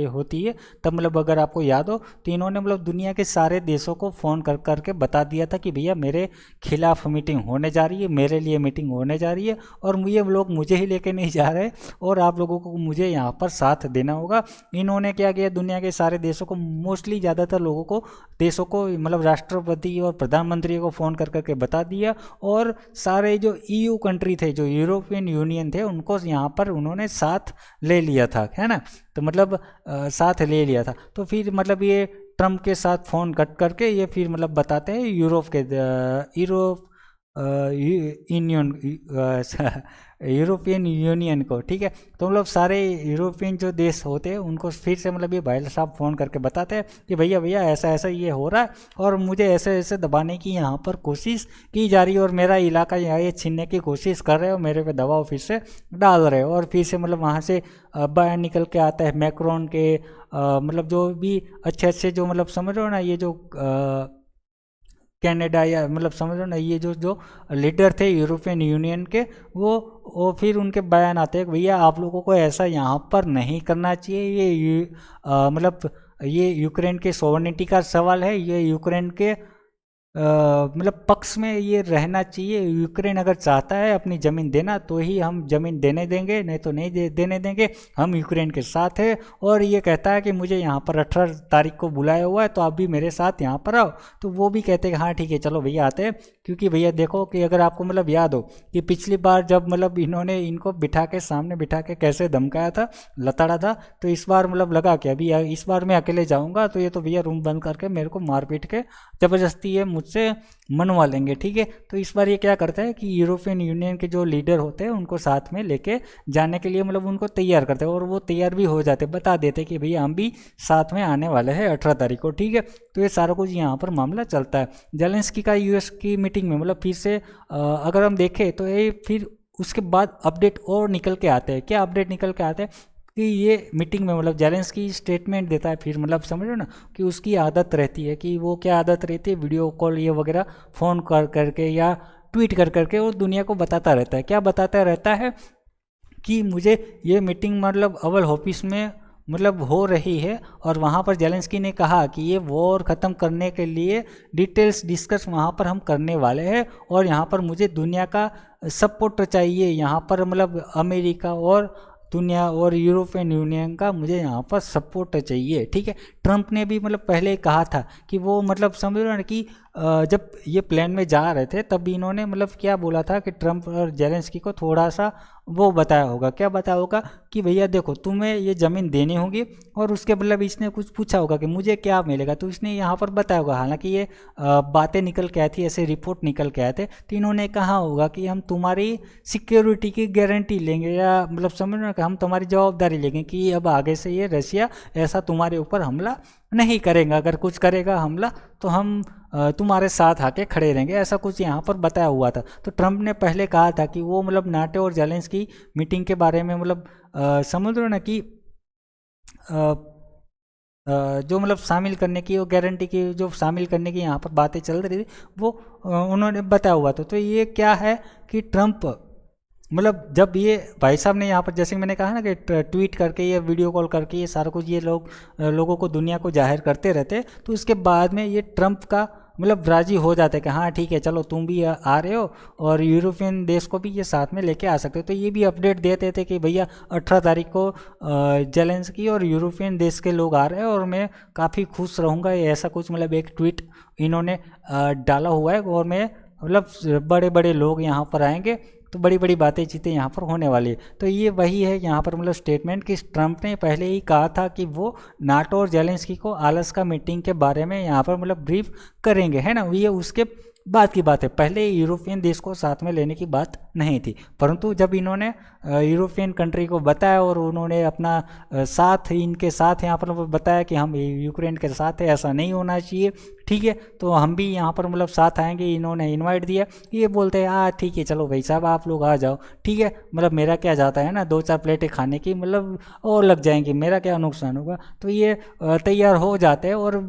होती है तब मतलब अगर आपको याद हो तो इन्होंने मतलब दुनिया के सारे देशों को फ़ोन कर करके बता दिया था कि भैया मेरे खिलाफ मीटिंग होने जा रही है, मेरे लिए मीटिंग होने जा रही है और ये लोग मुझे ही लेके नहीं जा रहे और आप लोगों को मुझे यहाँ पर साथ देना होगा। इन्होंने क्या किया, दुनिया के सारे देशों को मोस्टली ज़्यादातर लोगों को देशों को मतलब राष्ट्रपति और प्रधानमंत्री को फ़ोन कर करके बता दिया और सारे जो ईयू कंट्री थे, जो यूरोपियन यूनियन थे, उनको यहाँ पर उन्होंने साथ ले लिया था, है ना। तो मतलब साथ ले लिया था। तो फिर मतलब ये ट्रम्प के साथ फ़ोन कट करके ये फिर मतलब बताते हैं यूरोप यूरोपियन यूनियन को, ठीक है। तो मतलब सारे यूरोपियन जो देश होते हैं उनको फिर से मतलब ये भाई साहब फ़ोन करके बताते हैं कि भैया भैया ऐसा ऐसा ये हो रहा है और मुझे ऐसे ऐसे दबाने की यहाँ पर कोशिश की जा रही है और मेरा इलाका यहाँ ये छीनने की कोशिश कर रहे हो, मेरे पे दबाव फिर से डाल रहे हो। और फिर से मतलब वहाँ से बयान निकल के आता है मैक्रोन के मतलब जो भी अच्छे अच्छे जो मतलब समझ रहे हो ना ये जो कनाडा या मतलब समझ लो ना ये जो जो लीडर थे यूरोपियन यूनियन के वो फिर उनके बयान आते हैं भैया आप लोगों को ऐसा यहाँ पर नहीं करना चाहिए, ये मतलब ये यूक्रेन के सोवर्निटी का सवाल है, ये यूक्रेन के मतलब पक्ष में ये रहना चाहिए। यूक्रेन अगर चाहता है अपनी ज़मीन देना तो ही हम ज़मीन देने देंगे, नहीं तो नहीं देने देंगे, हम यूक्रेन के साथ है। और ये कहता है कि मुझे यहाँ पर 18 तारीख को बुलाया हुआ है तो आप भी मेरे साथ यहाँ पर आओ। तो वो भी कहते हैं हाँ ठीक है चलो भैया आते हैं, क्योंकि भैया देखो कि अगर आपको मतलब याद हो कि पिछली बार जब मतलब इन्होंने इनको बिठा के सामने बिठा के कैसे धमकाया था, लताड़ा था, तो इस बार मतलब लगा कि अभी इस बार मैं अकेले जाऊँगा तो ये तो भैया रूम बंद करके मेरे को मार पीट के ज़बरदस्ती ये मुझसे मनवा लेंगे, ठीक है। तो इस बार ये क्या करता है कि यूरोपियन यूनियन के जो लीडर होते हैं उनको साथ में लेके जाने के लिए मतलब उनको तैयार करते हैं और वो तैयार भी हो जाते, बता देते कि भैया हम भी साथ में आने वाले हैं 18 तारीख को, ठीक है। तो ये सारा कुछ यहाँ पर मामला चलता है। जेलेंस्की का यूएस की मीटिंग में मतलब फिर से अगर हम देखें तो ये फिर उसके बाद अपडेट और निकल के आते हैं। क्या अपडेट निकल के आते हैं कि ये मीटिंग में मतलब जेलेंस्की स्टेटमेंट देता है, फिर मतलब समझ लो ना कि उसकी आदत रहती है कि वो क्या आदत रहती है, वीडियो कॉल ये वगैरह फ़ोन कर करके या ट्वीट कर करके वो दुनिया को बताता रहता है। क्या बताता रहता है कि मुझे ये मीटिंग मतलब ओवल ऑफिस में मतलब हो रही है और वहाँ पर जेलेंस्की ने कहा कि ये वॉर ख़त्म करने के लिए डिटेल्स डिस्कस वहाँ पर हम करने वाले हैं और यहाँ पर मुझे दुनिया का सपोर्ट चाहिए, यहाँ पर मतलब अमेरिका और दुनिया और यूरोपियन यूनियन का मुझे यहाँ पर सपोर्ट चाहिए। ठीक है, ट्रंप ने भी मतलब पहले कहा था कि वो मतलब समझ रहे हो ना कि जब ये प्लेन में जा रहे थे तब इन्होंने मतलब क्या बोला था कि ट्रंप और जेलेंस्की को थोड़ा सा वो बताया होगा, क्या बताया होगा कि भैया देखो तुम्हें ये ज़मीन देनी होगी, और उसके मतलब इसने कुछ पूछा होगा कि मुझे क्या मिलेगा, तो इसने यहाँ पर बताया होगा। हालांकि ये बातें निकल के आई थी, ऐसे रिपोर्ट निकल के आए थे, तो इन्होंने कहा होगा कि हम तुम्हारी सिक्योरिटी की गारंटी लेंगे, या मतलब समझ रहे हो कि हम तुम्हारी जवाबदारी लेंगे कि अब आगे से ये रशिया ऐसा तुम्हारे ऊपर हमला नहीं करेगा, अगर कुछ करेगा हमला तो हम तुम्हारे साथ आके खड़े रहेंगे, ऐसा कुछ यहाँ पर बताया हुआ था। तो ट्रंप ने पहले कहा था कि वो मतलब नाटो और जेलेंस्की मीटिंग के बारे में मतलब समझ रहे हो ना कि जो मतलब शामिल करने की और गारंटी की जो शामिल करने की यहाँ पर बातें चल रही थी वो उन्होंने बताया हुआ था। तो ये क्या है कि ट्रंप मतलब जब ये भाई साहब ने यहाँ पर जैसे मैंने कहा ना कि ट्वीट करके या वीडियो कॉल करके ये सारा कुछ ये लोगों को दुनिया को जाहिर करते रहते, तो उसके बाद में ये ट्रंप का मतलब राजी हो जाते कि हाँ ठीक है चलो तुम भी आ रहे हो और यूरोपियन देश को भी ये साथ में लेके आ सकते हो। तो ये भी अपडेट देते थे कि भैया 18 तारीख को जेलेंस्की और यूरोपियन देश के लोग आ रहे हैं और मैं काफ़ी खुश रहूँगा, ऐसा कुछ मतलब एक ट्वीट इन्होंने डाला हुआ है। और मैं मतलब बड़े बड़े लोग यहाँ पर आएंगे तो बड़ी बड़ी बातें चीतें यहाँ पर होने वाली है। तो ये वही है यहाँ पर मतलब स्टेटमेंट कि ट्रंप ने पहले ही कहा था कि वो नाटो और जेलेंस्की को अलास्का मीटिंग के बारे में यहाँ पर मतलब ब्रीफ करेंगे, है ना। ये उसके बाद की बात है, पहले यूरोपियन देश को साथ में लेने की बात नहीं थी, परंतु जब इन्होंने यूरोपियन कंट्री को बताया और उन्होंने अपना साथ इनके साथ यहाँ पर बताया कि हम यूक्रेन के साथ है, ऐसा नहीं होना चाहिए, ठीक है, तो हम भी यहाँ पर मतलब साथ आएंगे, इन्होंने इनवाइट दिया। ये बोलते हैं हाँ ठीक है चलो भाई साहब आप लोग आ जाओ, ठीक है, मतलब मेरा क्या जाता है ना 2-4 प्लेटें खाने की मतलब और लग जाएंगी, मेरा क्या नुकसान होगा। तो ये तैयार हो जाते हैं और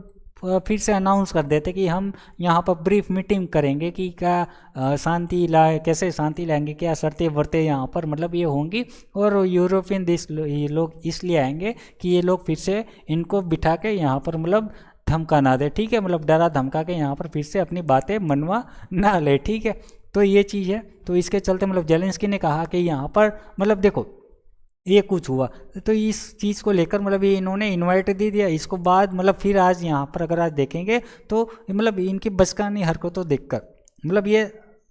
फिर से अनाउंस कर देते कि हम यहाँ पर ब्रीफ मीटिंग करेंगे कि क्या शांति लाए, कैसे शांति लाएंगे, क्या शर्तें वर्तें यहाँ पर मतलब ये होंगी। और यूरोपियन देश ये लोग इसलिए आएंगे कि ये लोग फिर से इनको बिठा के यहाँ पर मतलब धमका ना दे, ठीक है, मतलब डरा धमका के यहाँ पर फिर से अपनी बातें मनवा ना ले, ठीक है। तो ये चीज़ है, तो इसके चलते मतलब जेलेंस्की ने कहा कि यहाँ पर मतलब देखो ये कुछ हुआ, तो इस चीज़ को लेकर मतलब ये इन्होंने इनवाइट दे दिया। इसको बाद मतलब फिर आज यहाँ पर अगर आज देखेंगे तो मतलब इनकी बचकानी हरकतों देखकर मतलब ये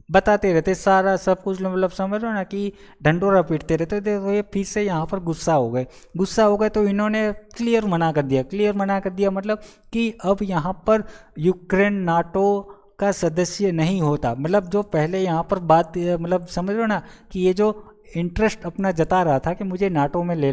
बताते रहते सारा सब कुछ, मतलब समझ लो ना कि ढंडोरा पीटते रहते थे। तो ये फिर से यहाँ पर गुस्सा हो गए तो इन्होंने क्लियर मना कर दिया मतलब कि अब यहाँ पर यूक्रेन नाटो का सदस्य नहीं होता। मतलब जो पहले यहाँ पर बात मतलब समझ लो ना कि ये जो इंटरेस्ट अपना जता रहा था कि मुझे नाटो में ले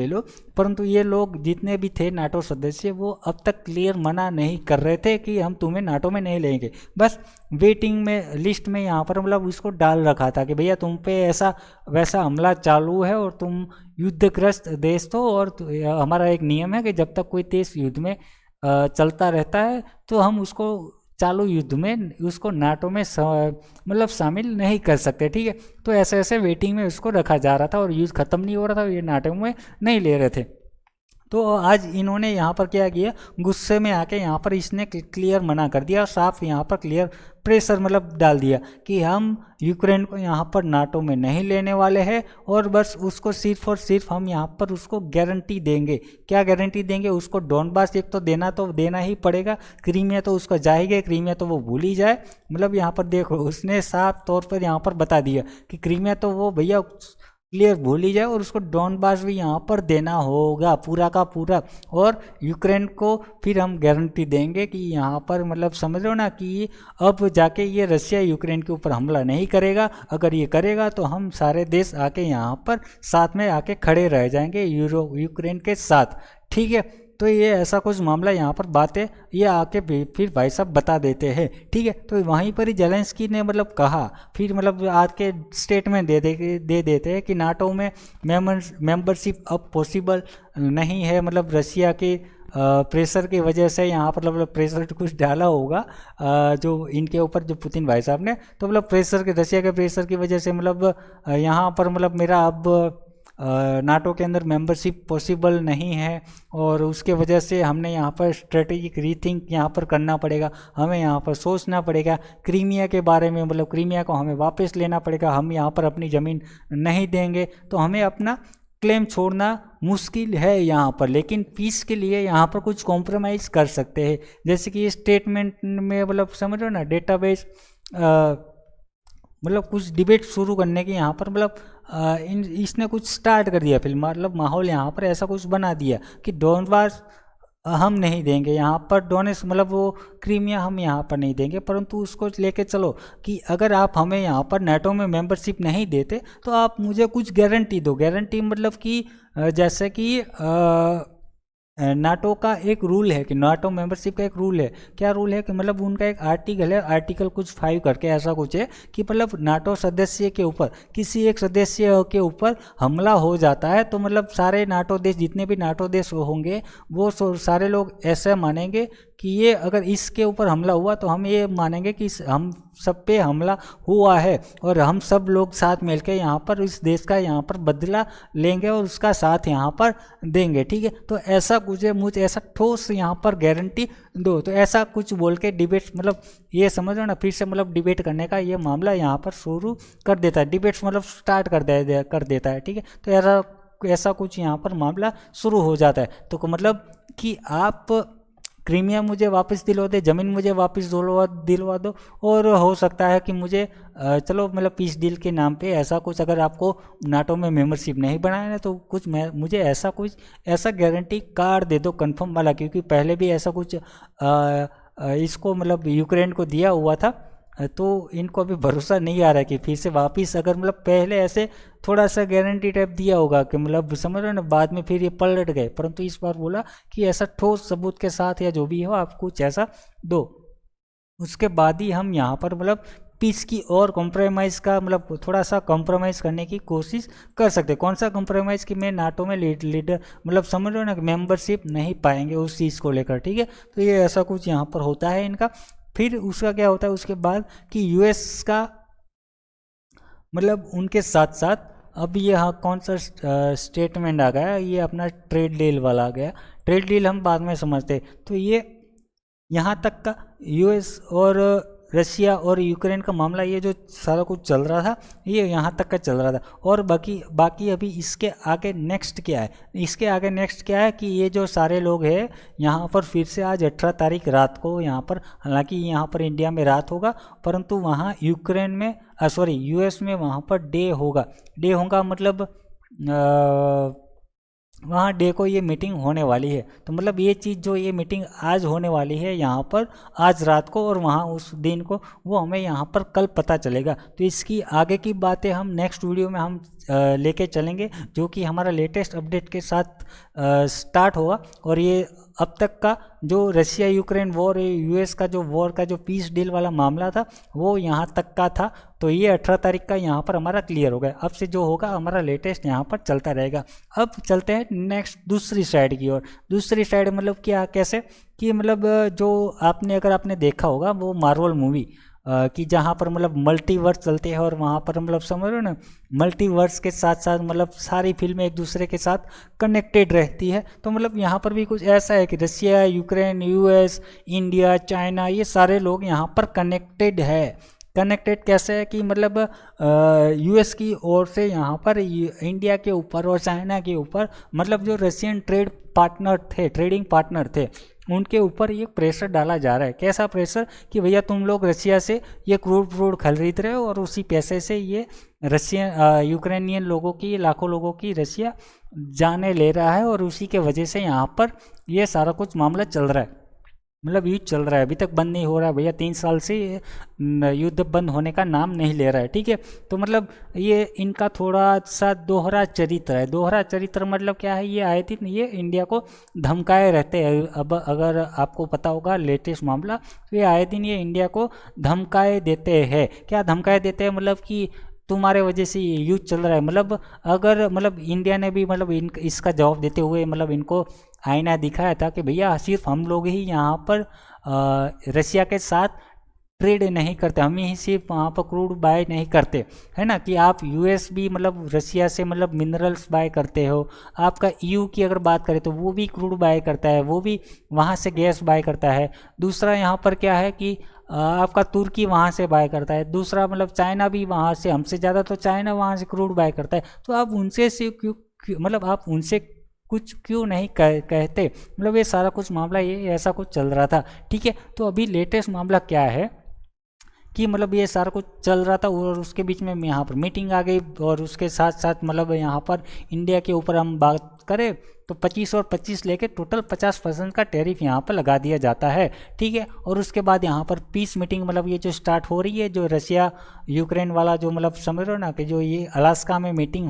लो, परंतु ये लोग जितने भी थे नाटो सदस्य वो अब तक क्लियर मना नहीं कर रहे थे कि हम तुम्हें नाटो में नहीं लेंगे, बस वेटिंग में लिस्ट में यहाँ पर मतलब उसको डाल रखा था कि भैया तुम पे ऐसा वैसा हमला चालू है और तुम युद्धग्रस्त देश हो, और हमारा एक नियम है कि जब तक कोई देश युद्ध में चलता रहता है तो हम उसको चालू युद्ध में उसको नाटो में मतलब शामिल नहीं कर सकते, ठीक है। तो ऐसे ऐसे वेटिंग में उसको रखा जा रहा था और युद्ध खत्म नहीं हो रहा था, ये नाटो में नहीं ले रहे थे। तो आज इन्होंने यहाँ पर क्या किया, गुस्से में आके यहाँ पर इसने क्लियर मना कर दिया, साफ यहाँ पर क्लियर प्रेशर मतलब डाल दिया कि हम यूक्रेन को यहाँ पर नाटो में नहीं लेने वाले हैं, और बस उसको सिर्फ और सिर्फ हम यहाँ पर उसको गारंटी देंगे। क्या गारंटी देंगे, उसको डोनबास एक तो देना ही पड़ेगा, क्रीमिया तो उसका जाएगा, क्रीमिया तो वो भूल ही जाए। मतलब यहाँ पर देखो उसने साफ तौर पर यहाँ पर बता दिया कि क्रीमिया तो वो भैया क्लियर भूल ही जाए, और उसको डोनबास भी यहाँ पर देना होगा पूरा का पूरा। और यूक्रेन को फिर हम गारंटी देंगे कि यहाँ पर मतलब समझ लो ना कि अब जाके ये रशिया यूक्रेन के ऊपर हमला नहीं करेगा, अगर ये करेगा तो हम सारे देश आके यहाँ पर साथ में आके खड़े रह जाएंगे यूक्रेन के साथ, ठीक है। तो ये ऐसा कुछ मामला यहाँ पर बातें ये आके फिर भाई साहब बता देते हैं, ठीक है। तो वहीं पर ही जेलेंस्की ने मतलब कहा, फिर मतलब आज के स्टेटमेंट दे देते हैं कि नाटो में मेंबरशिप अब पॉसिबल नहीं है, मतलब रशिया के प्रेशर की वजह से यहाँ पर मतलब प्रेशर कुछ डाला होगा जो इनके ऊपर जो पुतिन भाई साहब ने, तो मतलब रशिया के प्रेशर की वजह से मतलब यहाँ पर मतलब मेरा अब नाटो के अंदर मेंबरशिप पॉसिबल नहीं है, और उसके वजह से हमने यहाँ पर स्ट्रेटेजिक रीथिंक यहाँ पर करना पड़ेगा, हमें यहाँ पर सोचना पड़ेगा क्रीमिया के बारे में, मतलब क्रीमिया को हमें वापस लेना पड़ेगा, हम यहाँ पर अपनी ज़मीन नहीं देंगे, तो हमें अपना क्लेम छोड़ना मुश्किल है यहाँ पर, लेकिन पीस के लिए यहाँ पर कुछ कॉम्प्रोमाइज़ कर सकते हैं। जैसे कि स्टेटमेंट में मतलब समझ रहे हो ना, डेटाबेस मतलब कुछ डिबेट शुरू करने की यहाँ पर मतलब इसने कुछ स्टार्ट कर दिया, फिर मतलब माहौल यहाँ पर ऐसा कुछ बना दिया कि डोनबास हम नहीं देंगे यहाँ पर, डोनेस मतलब वो क्रीमिया हम यहाँ पर नहीं देंगे, परंतु उसको लेके चलो कि अगर आप हमें यहाँ पर नाटो में मेंबरशिप नहीं देते तो आप मुझे कुछ गारंटी दो। गारंटी मतलब कि जैसे कि नाटो का एक रूल है कि नाटो मेंबरशिप का एक रूल है। क्या रूल है कि मतलब उनका एक आर्टिकल है, आर्टिकल कुछ 5 करके ऐसा कुछ है कि मतलब नाटो सदस्य के ऊपर किसी एक सदस्य के ऊपर हमला हो जाता है तो मतलब सारे नाटो देश, जितने भी नाटो देश होंगे वो सारे लोग ऐसा मानेंगे कि ये अगर इसके ऊपर हमला हुआ तो हम ये मानेंगे कि हम सब पे हमला हुआ है और हम सब लोग साथ मिलकर यहाँ पर इस देश का यहाँ पर बदला लेंगे और उसका साथ यहाँ पर देंगे। ठीक है, तो ऐसा कुछ है, मुझे ऐसा ठोस यहाँ पर गारंटी दो। तो ऐसा कुछ बोल के डिबेट मतलब ये समझ लो ना, फिर से मतलब डिबेट करने का ये मामला यहाँ पर शुरू कर देता है, डिबेट्स मतलब स्टार्ट कर देता है। ठीक है, तो ऐसा कुछ यहाँ पर मामला शुरू हो जाता है। तो मतलब कि आप क्रीमिया मुझे वापस दिलवा दे, ज़मीन मुझे वापस दिलवा दो और हो सकता है कि मुझे चलो मतलब पीस डील के नाम पे ऐसा कुछ, अगर आपको नाटो में मेंबरशिप नहीं बनाया है तो कुछ मुझे ऐसा गारंटी कार्ड दे दो कंफर्म वाला, क्योंकि पहले भी ऐसा कुछ इसको मतलब यूक्रेन को दिया हुआ था। तो इनको अभी भरोसा नहीं आ रहा है कि फिर से वापस, अगर मतलब पहले ऐसे थोड़ा सा गारंटी टाइप दिया होगा कि मतलब समझ रहे हो ना, बाद में फिर ये पलट गए, परंतु इस बार बोला कि ऐसा ठोस सबूत के साथ या जो भी हो आप कुछ ऐसा दो, उसके बाद ही हम यहाँ पर मतलब पीस की और कॉम्प्रोमाइज़ का मतलब थोड़ा सा कॉम्प्रोमाइज़ करने की कोशिश कर सकते। कौन सा कॉम्प्रोमाइज़ कि मैं नाटो में लीडर मतलब समझ लो ना मेंबरशिप नहीं पाएंगे उस चीज़ को लेकर। ठीक है, तो ये ऐसा कुछ यहाँ पर होता है इनका। फिर उसका क्या होता है उसके बाद कि यूएस का मतलब उनके साथ साथ अब ये हाँ कौन सा स्टेटमेंट आ गया, ये अपना ट्रेड डील वाला आ गया। ट्रेड डील हम बाद में समझते, तो ये यहाँ तक का यूएस और रशिया और यूक्रेन का मामला, ये जो सारा कुछ चल रहा था ये यहाँ तक का चल रहा था। और बाकी अभी इसके आगे नेक्स्ट क्या है, इसके आगे नेक्स्ट क्या है कि ये जो सारे लोग हैं यहाँ पर फिर से आज 18 तारीख रात को यहाँ पर, हालांकि यहाँ पर इंडिया में रात होगा परंतु वहाँ यूक्रेन में यूएस में वहाँ पर डे होगा मतलब वहाँ डे को ये मीटिंग होने वाली है। तो मतलब ये चीज़ जो ये मीटिंग आज होने वाली है यहाँ पर आज रात को, और वहाँ उस दिन को वो हमें यहाँ पर कल पता चलेगा। तो इसकी आगे की बातें हम नेक्स्ट वीडियो में हम लेके चलेंगे, जो कि हमारा लेटेस्ट अपडेट के साथ स्टार्ट होगा। और ये अब तक का जो रशिया यूक्रेन वॉर, यूएस का जो वॉर का जो पीस डील वाला मामला था वो यहाँ तक का था। तो ये 18 तारीख का यहाँ पर हमारा क्लियर हो गया। अब से जो होगा हमारा लेटेस्ट यहाँ पर चलता रहेगा। अब चलते हैं नेक्स्ट दूसरी साइड की ओर। दूसरी साइड मतलब क्या, कैसे कि मतलब जो अगर आपने देखा होगा वो मार्वल मूवी कि जहाँ पर मतलब मल्टीवर्स चलते हैं और वहाँ पर मतलब समझ रहे हो ना, मल्टीवर्स के साथ साथ मतलब सारी फिल्में एक दूसरे के साथ कनेक्टेड रहती है। तो मतलब यहाँ पर भी कुछ ऐसा है कि Russia, Ukraine, US, India, China, ये सारे लोग यहाँ पर कनेक्टेड है। कनेक्टेड कैसे है कि मतलब यूएस की ओर से यहाँ पर इंडिया के ऊपर और चाइना के ऊपर मतलब जो रशियन ट्रेडिंग पार्टनर थे उनके ऊपर ये प्रेशर डाला जा रहा है। कैसा प्रेशर कि भैया तुम लोग रशिया से ये क्रूड खरीद रहे हो और उसी पैसे से ये यूक्रेनियन लोगों की, लाखों लोगों की रशिया जाने ले रहा है और उसी के वजह से यहाँ पर ये सारा कुछ मामला चल रहा है। मतलब युद्ध चल रहा है, अभी तक बंद नहीं हो रहा है भैया, 3 साल से युद्ध बंद होने का नाम नहीं ले रहा है। ठीक है, तो मतलब ये इनका थोड़ा सा दोहरा चरित्र है। दोहरा चरित्र मतलब क्या है, ये आए दिन ये इंडिया को धमकाए रहते हैं। अब अगर आपको पता होगा लेटेस्ट मामला, तो ये आए दिन ये इंडिया को धमकाए देते हैं। क्या धमकाए देते हैं मतलब कि तुम्हारे वजह से ये युद्ध चल रहा है। मतलब अगर मतलब इंडिया ने भी मतलब इसका जवाब देते हुए मतलब इनको आईना दिखाया था कि भैया सिर्फ हम लोग ही यहाँ पर रशिया के साथ ट्रेड नहीं करते, हम ही सिर्फ वहाँ पर क्रूड बाय नहीं करते, है ना, कि आप यूएस भी मतलब रशिया से मतलब मिनरल्स बाय करते हो। आपका ईयू की अगर बात करें तो वो भी क्रूड बाय करता है, वो भी वहाँ से गैस बाय करता है। दूसरा यहाँ पर क्या है कि आपका तुर्की वहाँ से बाय करता है। दूसरा मतलब चाइना भी वहाँ से, हमसे ज़्यादा तो चाइना वहाँ से क्रूड बाय करता है। तो आप उनसे से मतलब आप उनसे कुछ क्यों नहीं कहते, मतलब ये सारा कुछ मामला ये ऐसा कुछ चल रहा था। ठीक है, तो अभी लेटेस्ट मामला क्या है कि मतलब ये सारा कुछ चल रहा था और उसके बीच में यहाँ पर मीटिंग आ गई, और उसके साथ साथ मतलब यहाँ पर इंडिया के ऊपर हम बात करें तो 25 और 25 लेके टोटल 50% का टैरिफ यहाँ पर लगा दिया जाता है। ठीक है, और उसके बाद यहाँ पर पीस मीटिंग मतलब ये जो स्टार्ट हो रही है, जो रशिया यूक्रेन वाला जो मतलब समझ रहे हो ना कि जो ये अलास्का में मीटिंग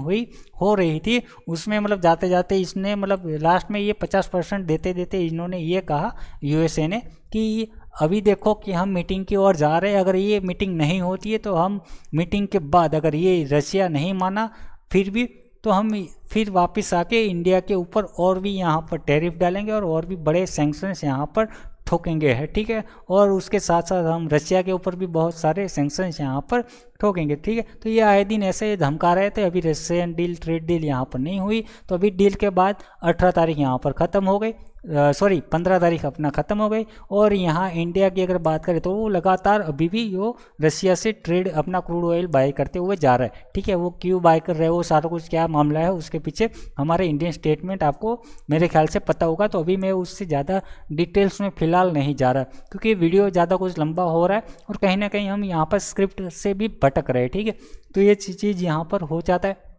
हो रही थी, उसमें मतलब जाते जाते इसने मतलब लास्ट में ये 50% देते देते इन्होंने ये कहा यूएसए ने कि अभी देखो कि हम मीटिंग की ओर जा रहे हैं, अगर ये मीटिंग नहीं होती है तो हम मीटिंग के बाद अगर ये रशिया नहीं माना फिर भी, तो हम फिर वापस आके इंडिया के ऊपर और भी यहाँ पर टैरिफ डालेंगे और भी बड़े सैंक्शंस यहाँ पर ठोकेंगे है। ठीक है, और उसके साथ साथ हम रशिया के ऊपर भी बहुत सारे सैंक्शंस यहाँ पर ठोकेंगे। ठीक है, तो ये आए दिन ऐसे धमका रहे थे। अभी रशियन डील, ट्रेड डील यहाँ पर नहीं हुई, तो अभी डील के बाद 18 तारीख यहाँ पर ख़त्म हो गई, सॉरी 15 तारीख अपना ख़त्म हो गई। और यहाँ इंडिया की अगर बात करें तो वो लगातार अभी भी वो रशिया से ट्रेड अपना क्रूड ऑयल बाय करते हुए जा रहा है। ठीक है, वो क्यों बाय कर रहे हो, सारा कुछ क्या मामला है, उसके पीछे हमारे इंडियन स्टेटमेंट आपको मेरे ख्याल से पता होगा। तो अभी मैं उससे ज़्यादा डिटेल्स में फ़िलहाल नहीं जा रहा, क्योंकि वीडियो ज़्यादा कुछ लंबा हो रहा है और कहीं ना कहीं हम यहाँ पर स्क्रिप्ट से भी भटक रहे हैं। ठीक है, तो ये चीज़ यहाँ पर हो जाता है।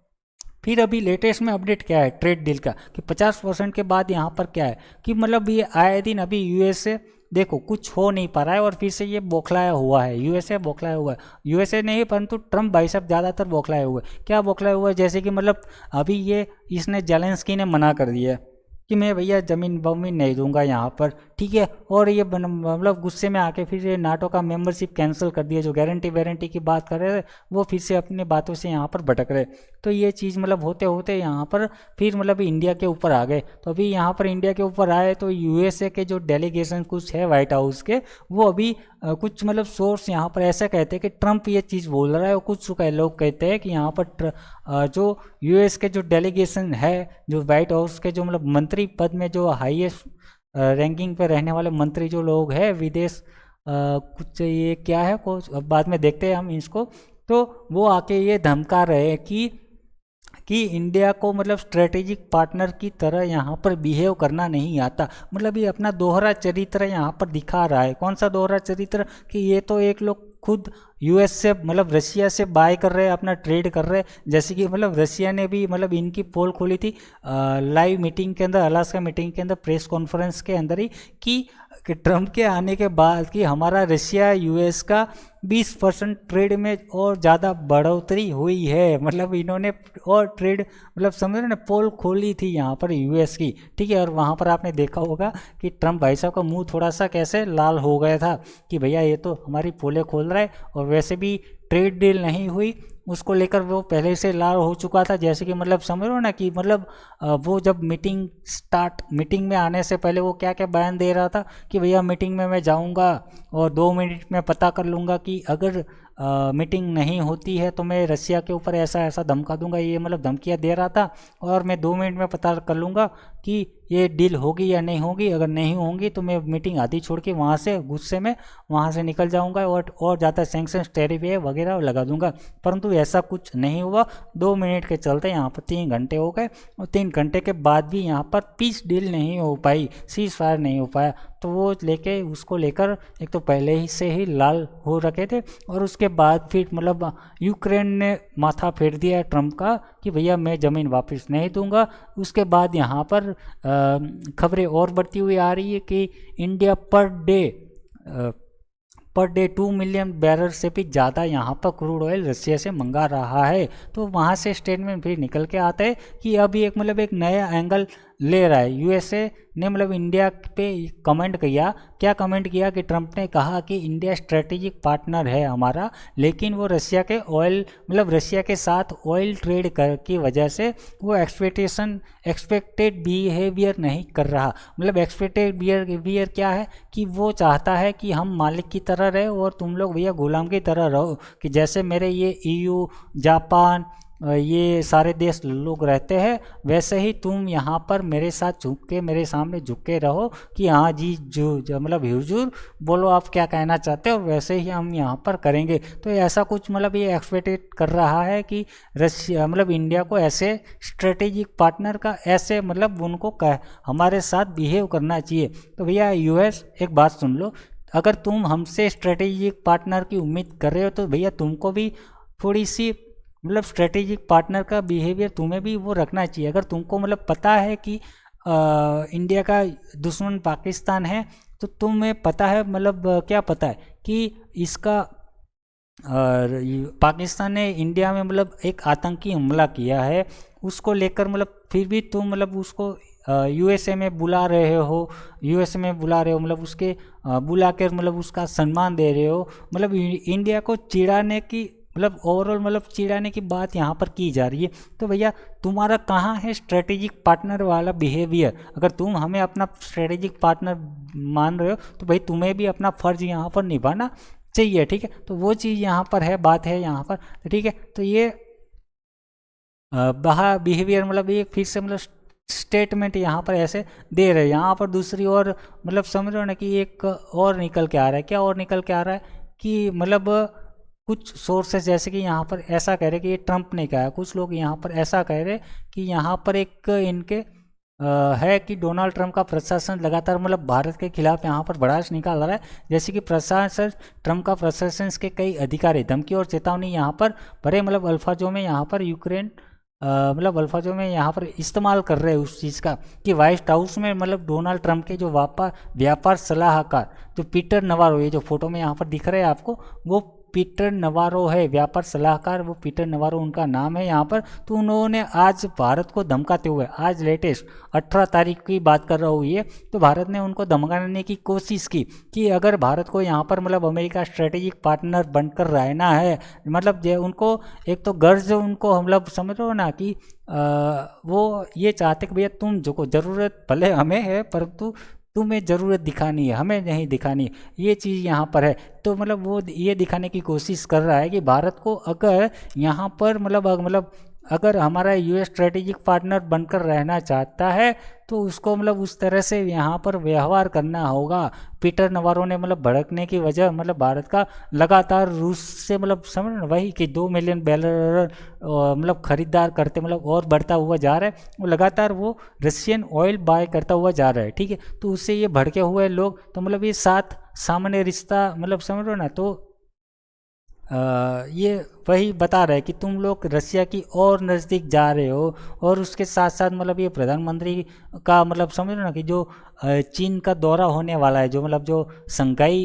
फिर अभी लेटेस्ट में अपडेट क्या है ट्रेड डील का कि 50% के बाद यहाँ पर क्या है कि मतलब ये आए दिन अभी यूएसए देखो कुछ हो नहीं पा रहा है, और फिर से ये बौखलाया हुआ है, यूएसए बौखलाया हुआ है, यूएसए नहीं परंतु ट्रम्प भाई साहब ज़्यादातर बौखलाए हुए हैं। क्या बौखलाया हुआ है, जैसे कि मतलब अभी ये इसने जेलेंस्की ने मना कर दिया है कि मैं भैया ज़मीन वमीन नहीं दूंगा यहाँ पर। ठीक है, और ये मतलब गुस्से में आके फिर ये नाटो का मेंबरशिप कैंसिल कर दिया, जो गारंटी वारंटी की बात कर रहे थे वो फिर से अपनी बातों से यहाँ पर भटक रहे। तो ये चीज़ मतलब होते होते यहाँ पर फिर मतलब इंडिया के ऊपर आ गए। तो अभी यहाँ पर इंडिया के ऊपर आए तो यूएसए के जो डेलीगेशन कुछ है व्हाइट हाउस के, वो अभी कुछ मतलब सोर्स यहाँ पर ऐसा कहते हैं कि ट्रम्प ये चीज़ बोल रहा है, और कुछ लोग कहते हैं कि यहाँ पर जो यूएस के जो डेलीगेशन है, जो व्हाइट हाउस के जो मतलब मंत्री पद में जो हाईएस्ट रैंकिंग पे रहने वाले मंत्री जो लोग हैं विदेश कुछ ये क्या है कुछ बाद में देखते हैं हम इसको, तो वो आके ये धमका रहे हैं कि इंडिया को मतलब स्ट्रेटेजिक पार्टनर की तरह यहाँ पर बिहेव करना नहीं आता। मतलब ये अपना दोहरा चरित्र यहाँ पर दिखा रहा है। कौन सा दोहरा चरित्र कि ये तो एक लोग खुद यूएस से मतलब रशिया से बाय कर रहे हैं, अपना ट्रेड कर रहे हैं, जैसे कि मतलब रशिया ने भी मतलब इनकी पोल खोली थी लाइव मीटिंग के अंदर, अलास्का मीटिंग के अंदर, प्रेस कॉन्फ्रेंस के अंदर ही कि ट्रम्प के आने के बाद कि हमारा रशिया यूएस का 20% ट्रेड में और ज़्यादा बढ़ोतरी हुई है। मतलब इन्होंने और ट्रेड मतलब समझ रहे ना, पोल खोली थी यहाँ पर यूएस की। ठीक है, और वहाँ पर आपने देखा होगा कि ट्रम्प भाई साहब का मुंह थोड़ा सा कैसे लाल हो गया था कि भैया ये तो हमारी पोलें खोल रहा है, और वैसे भी ट्रेड डील नहीं हुई उसको लेकर वो पहले से लाल हो चुका था। जैसे कि मतलब समझ लो ना कि मतलब वो जब मीटिंग में आने से पहले वो क्या क्या बयान दे रहा था कि भैया मीटिंग में मैं जाऊंगा और 2 मिनट में पता कर लूँगा कि अगर मीटिंग नहीं होती है तो मैं रशिया के ऊपर ऐसा ऐसा धमका दूंगा, ये मतलब धमकियाँ दे रहा था, और मैं 2 मिनट में पता कर लूँगा कि ये डील होगी या नहीं होगी। अगर नहीं होगी तो मैं मीटिंग आधी छोड़ के वहाँ से गुस्से में वहाँ से निकल जाऊँगा और ज़्यादा सैंक्शंस टैरिफ वगैरह लगा दूंगा। परंतु ऐसा कुछ नहीं हुआ। 2 मिनट के चलते यहाँ पर 3 घंटे हो गए, और 3 घंटे के बाद भी यहाँ पर पीस डील नहीं हो पाई, सीज फायर नहीं हो पाया। तो वो उसको लेकर एक तो पहले ही से ही लाल हो रखे थे, और उसके बाद फिर मतलब यूक्रेन ने माथा फेर दिया ट्रम्प का कि भैया मैं ज़मीन वापस नहीं दूंगा। उसके बाद यहाँ पर खबरें और बढ़ती हुई आ रही है कि India per day 2 million barrel से भी ज़्यादा यहाँ पर क्रूड ऑयल रशिया से मंगा रहा है। तो वहाँ से स्टेटमेंट फिर निकल के आता है कि अभी एक नया एंगल ले रहा है यूएसए ने। मतलब इंडिया पे कमेंट किया, क्या कमेंट किया कि ट्रम्प ने कहा कि इंडिया स्ट्रेटेजिक पार्टनर है हमारा, लेकिन वो रशिया के साथ ऑयल ट्रेड की वजह से वो एक्सपेक्टेड बिहेवियर नहीं कर रहा। मतलब एक्सपेक्टेड बिहेवियर क्या है कि वो चाहता है कि हम मालिक की तरह रहे और तुम लोग भैया गुलाम की तरह रहो, कि जैसे मेरे ये EU, जापान, ये सारे देश लोग रहते हैं, वैसे ही तुम यहाँ पर मेरे साथ झुक के, मेरे सामने झुक के रहो कि हाँ जी, जो मतलब हुजूर बोलो आप क्या कहना चाहते हो, वैसे ही हम यहाँ पर करेंगे। तो ऐसा कुछ मतलब ये एक्सपेक्टेड कर रहा है कि रशिया मतलब इंडिया को ऐसे स्ट्रेटेजिक पार्टनर का ऐसे मतलब उनको हमारे साथ बिहेव करना चाहिए। तो भैया यूएस, एक बात सुन लो, अगर तुम हमसे स्ट्रेटेजिक पार्टनर की उम्मीद कर रहे हो तो भैया तुमको भी थोड़ी सी मतलब स्ट्रेटेजिक पार्टनर का बिहेवियर तुम्हें भी वो रखना चाहिए। अगर तुमको मतलब पता है कि इंडिया का दुश्मन पाकिस्तान है, तो तुम्हें पता है मतलब क्या पता है कि इसका पाकिस्तान ने इंडिया में मतलब एक आतंकी हमला किया है, उसको लेकर मतलब फिर भी तुम मतलब उसको यूएसए में बुला रहे हो, यूएसए में बुला रहे हो मतलब उसके बुला कर मतलब उसका सम्मान दे रहे हो, मतलब इंडिया को चिढ़ाने की मतलब ओवरऑल मतलब चिढ़ाने की बात यहाँ पर की जा रही है। तो भैया तुम्हारा कहाँ है स्ट्रेटेजिक पार्टनर वाला बिहेवियर? अगर तुम हमें अपना स्ट्रेटेजिक पार्टनर मान रहे हो तो भाई तुम्हें भी अपना फर्ज यहाँ पर निभाना चाहिए, ठीक है। तो वो चीज़ यहाँ पर है, बात है यहाँ पर, तो ठीक है। तो ये बहा बिहेवियर मतलब ये फिर से मतलब स्टेटमेंट यहाँ पर ऐसे दे रहे हैं। यहाँ पर दूसरी ओर मतलब समझ रहे हो ना कि एक और निकल के आ रहा है। क्या और निकल के आ रहा है कि मतलब कुछ सोर्सेस जैसे कि यहाँ पर ऐसा कह रहे कि ये ट्रंप ने कहा है, कुछ लोग यहाँ पर ऐसा कह रहे कि यहाँ पर एक इनके है कि डोनाल्ड ट्रंप का प्रशासन लगातार मतलब भारत के खिलाफ यहाँ पर भड़ास निकाल रहा है। जैसे कि प्रशासन ट्रंप का प्रशासन के कई अधिकारी धमकी और चेतावनी यहाँ पर भरे मतलब अल्फाजों में यहाँ पर यूक्रेन मतलब अल्फाजों में यहाँ पर इस्तेमाल कर रहे हैं उस चीज़ का कि व्हाइट हाउस में मतलब डोनाल्ड ट्रंप के जो व्यापार सलाहकार जो पीटर नवारो, ये जो फोटो में यहाँ पर दिख रहे हैं आपको, वो पीटर नवारो है, व्यापार सलाहकार, वो पीटर नवारो उनका नाम है यहाँ पर। तो उन्होंने आज भारत को धमकाते हुए, आज लेटेस्ट 18 तारीख की बात कर रहा हूँ ये, तो भारत ने उनको धमकाने की कोशिश की कि अगर भारत को यहाँ पर मतलब अमेरिका स्ट्रेटेजिक पार्टनर बनकर रहना है, मतलब उनको एक तो गर्ज उनको मतलब समझ रहे हो ना कि वो ये चाहते कि भैया तुम जो ज़रूरत भले हमें है परंतु तुम्हें ज़रूरत दिखानी है, हमें नहीं दिखानी, ये चीज़ यहाँ पर है। तो मतलब वो ये दिखाने की कोशिश कर रहा है कि भारत को अगर यहाँ पर मतलब अगर हमारा यूएस स्ट्रेटेजिक पार्टनर बनकर रहना चाहता है तो उसको मतलब उस तरह से यहाँ पर व्यवहार करना होगा। पीटर नवारो ने मतलब भड़कने की वजह मतलब भारत का लगातार रूस से मतलब समझ वही कि 2 मिलियन बैरल मतलब खरीदार करते मतलब और बढ़ता हुआ जा रहा है, वो लगातार वो रशियन ऑयल बाय करता हुआ जा रहा है, ठीक है। तो उससे ये भड़के हुए लोग तो मतलब ये साथ सामान्य रिश्ता मतलब समझ लो ना, तो ये वही बता रहा है कि तुम लोग रशिया की और नज़दीक जा रहे हो। और उसके साथ साथ मतलब ये प्रधानमंत्री का मतलब समझ लो ना कि जो चीन का दौरा होने वाला है, जो मतलब जो शंघाई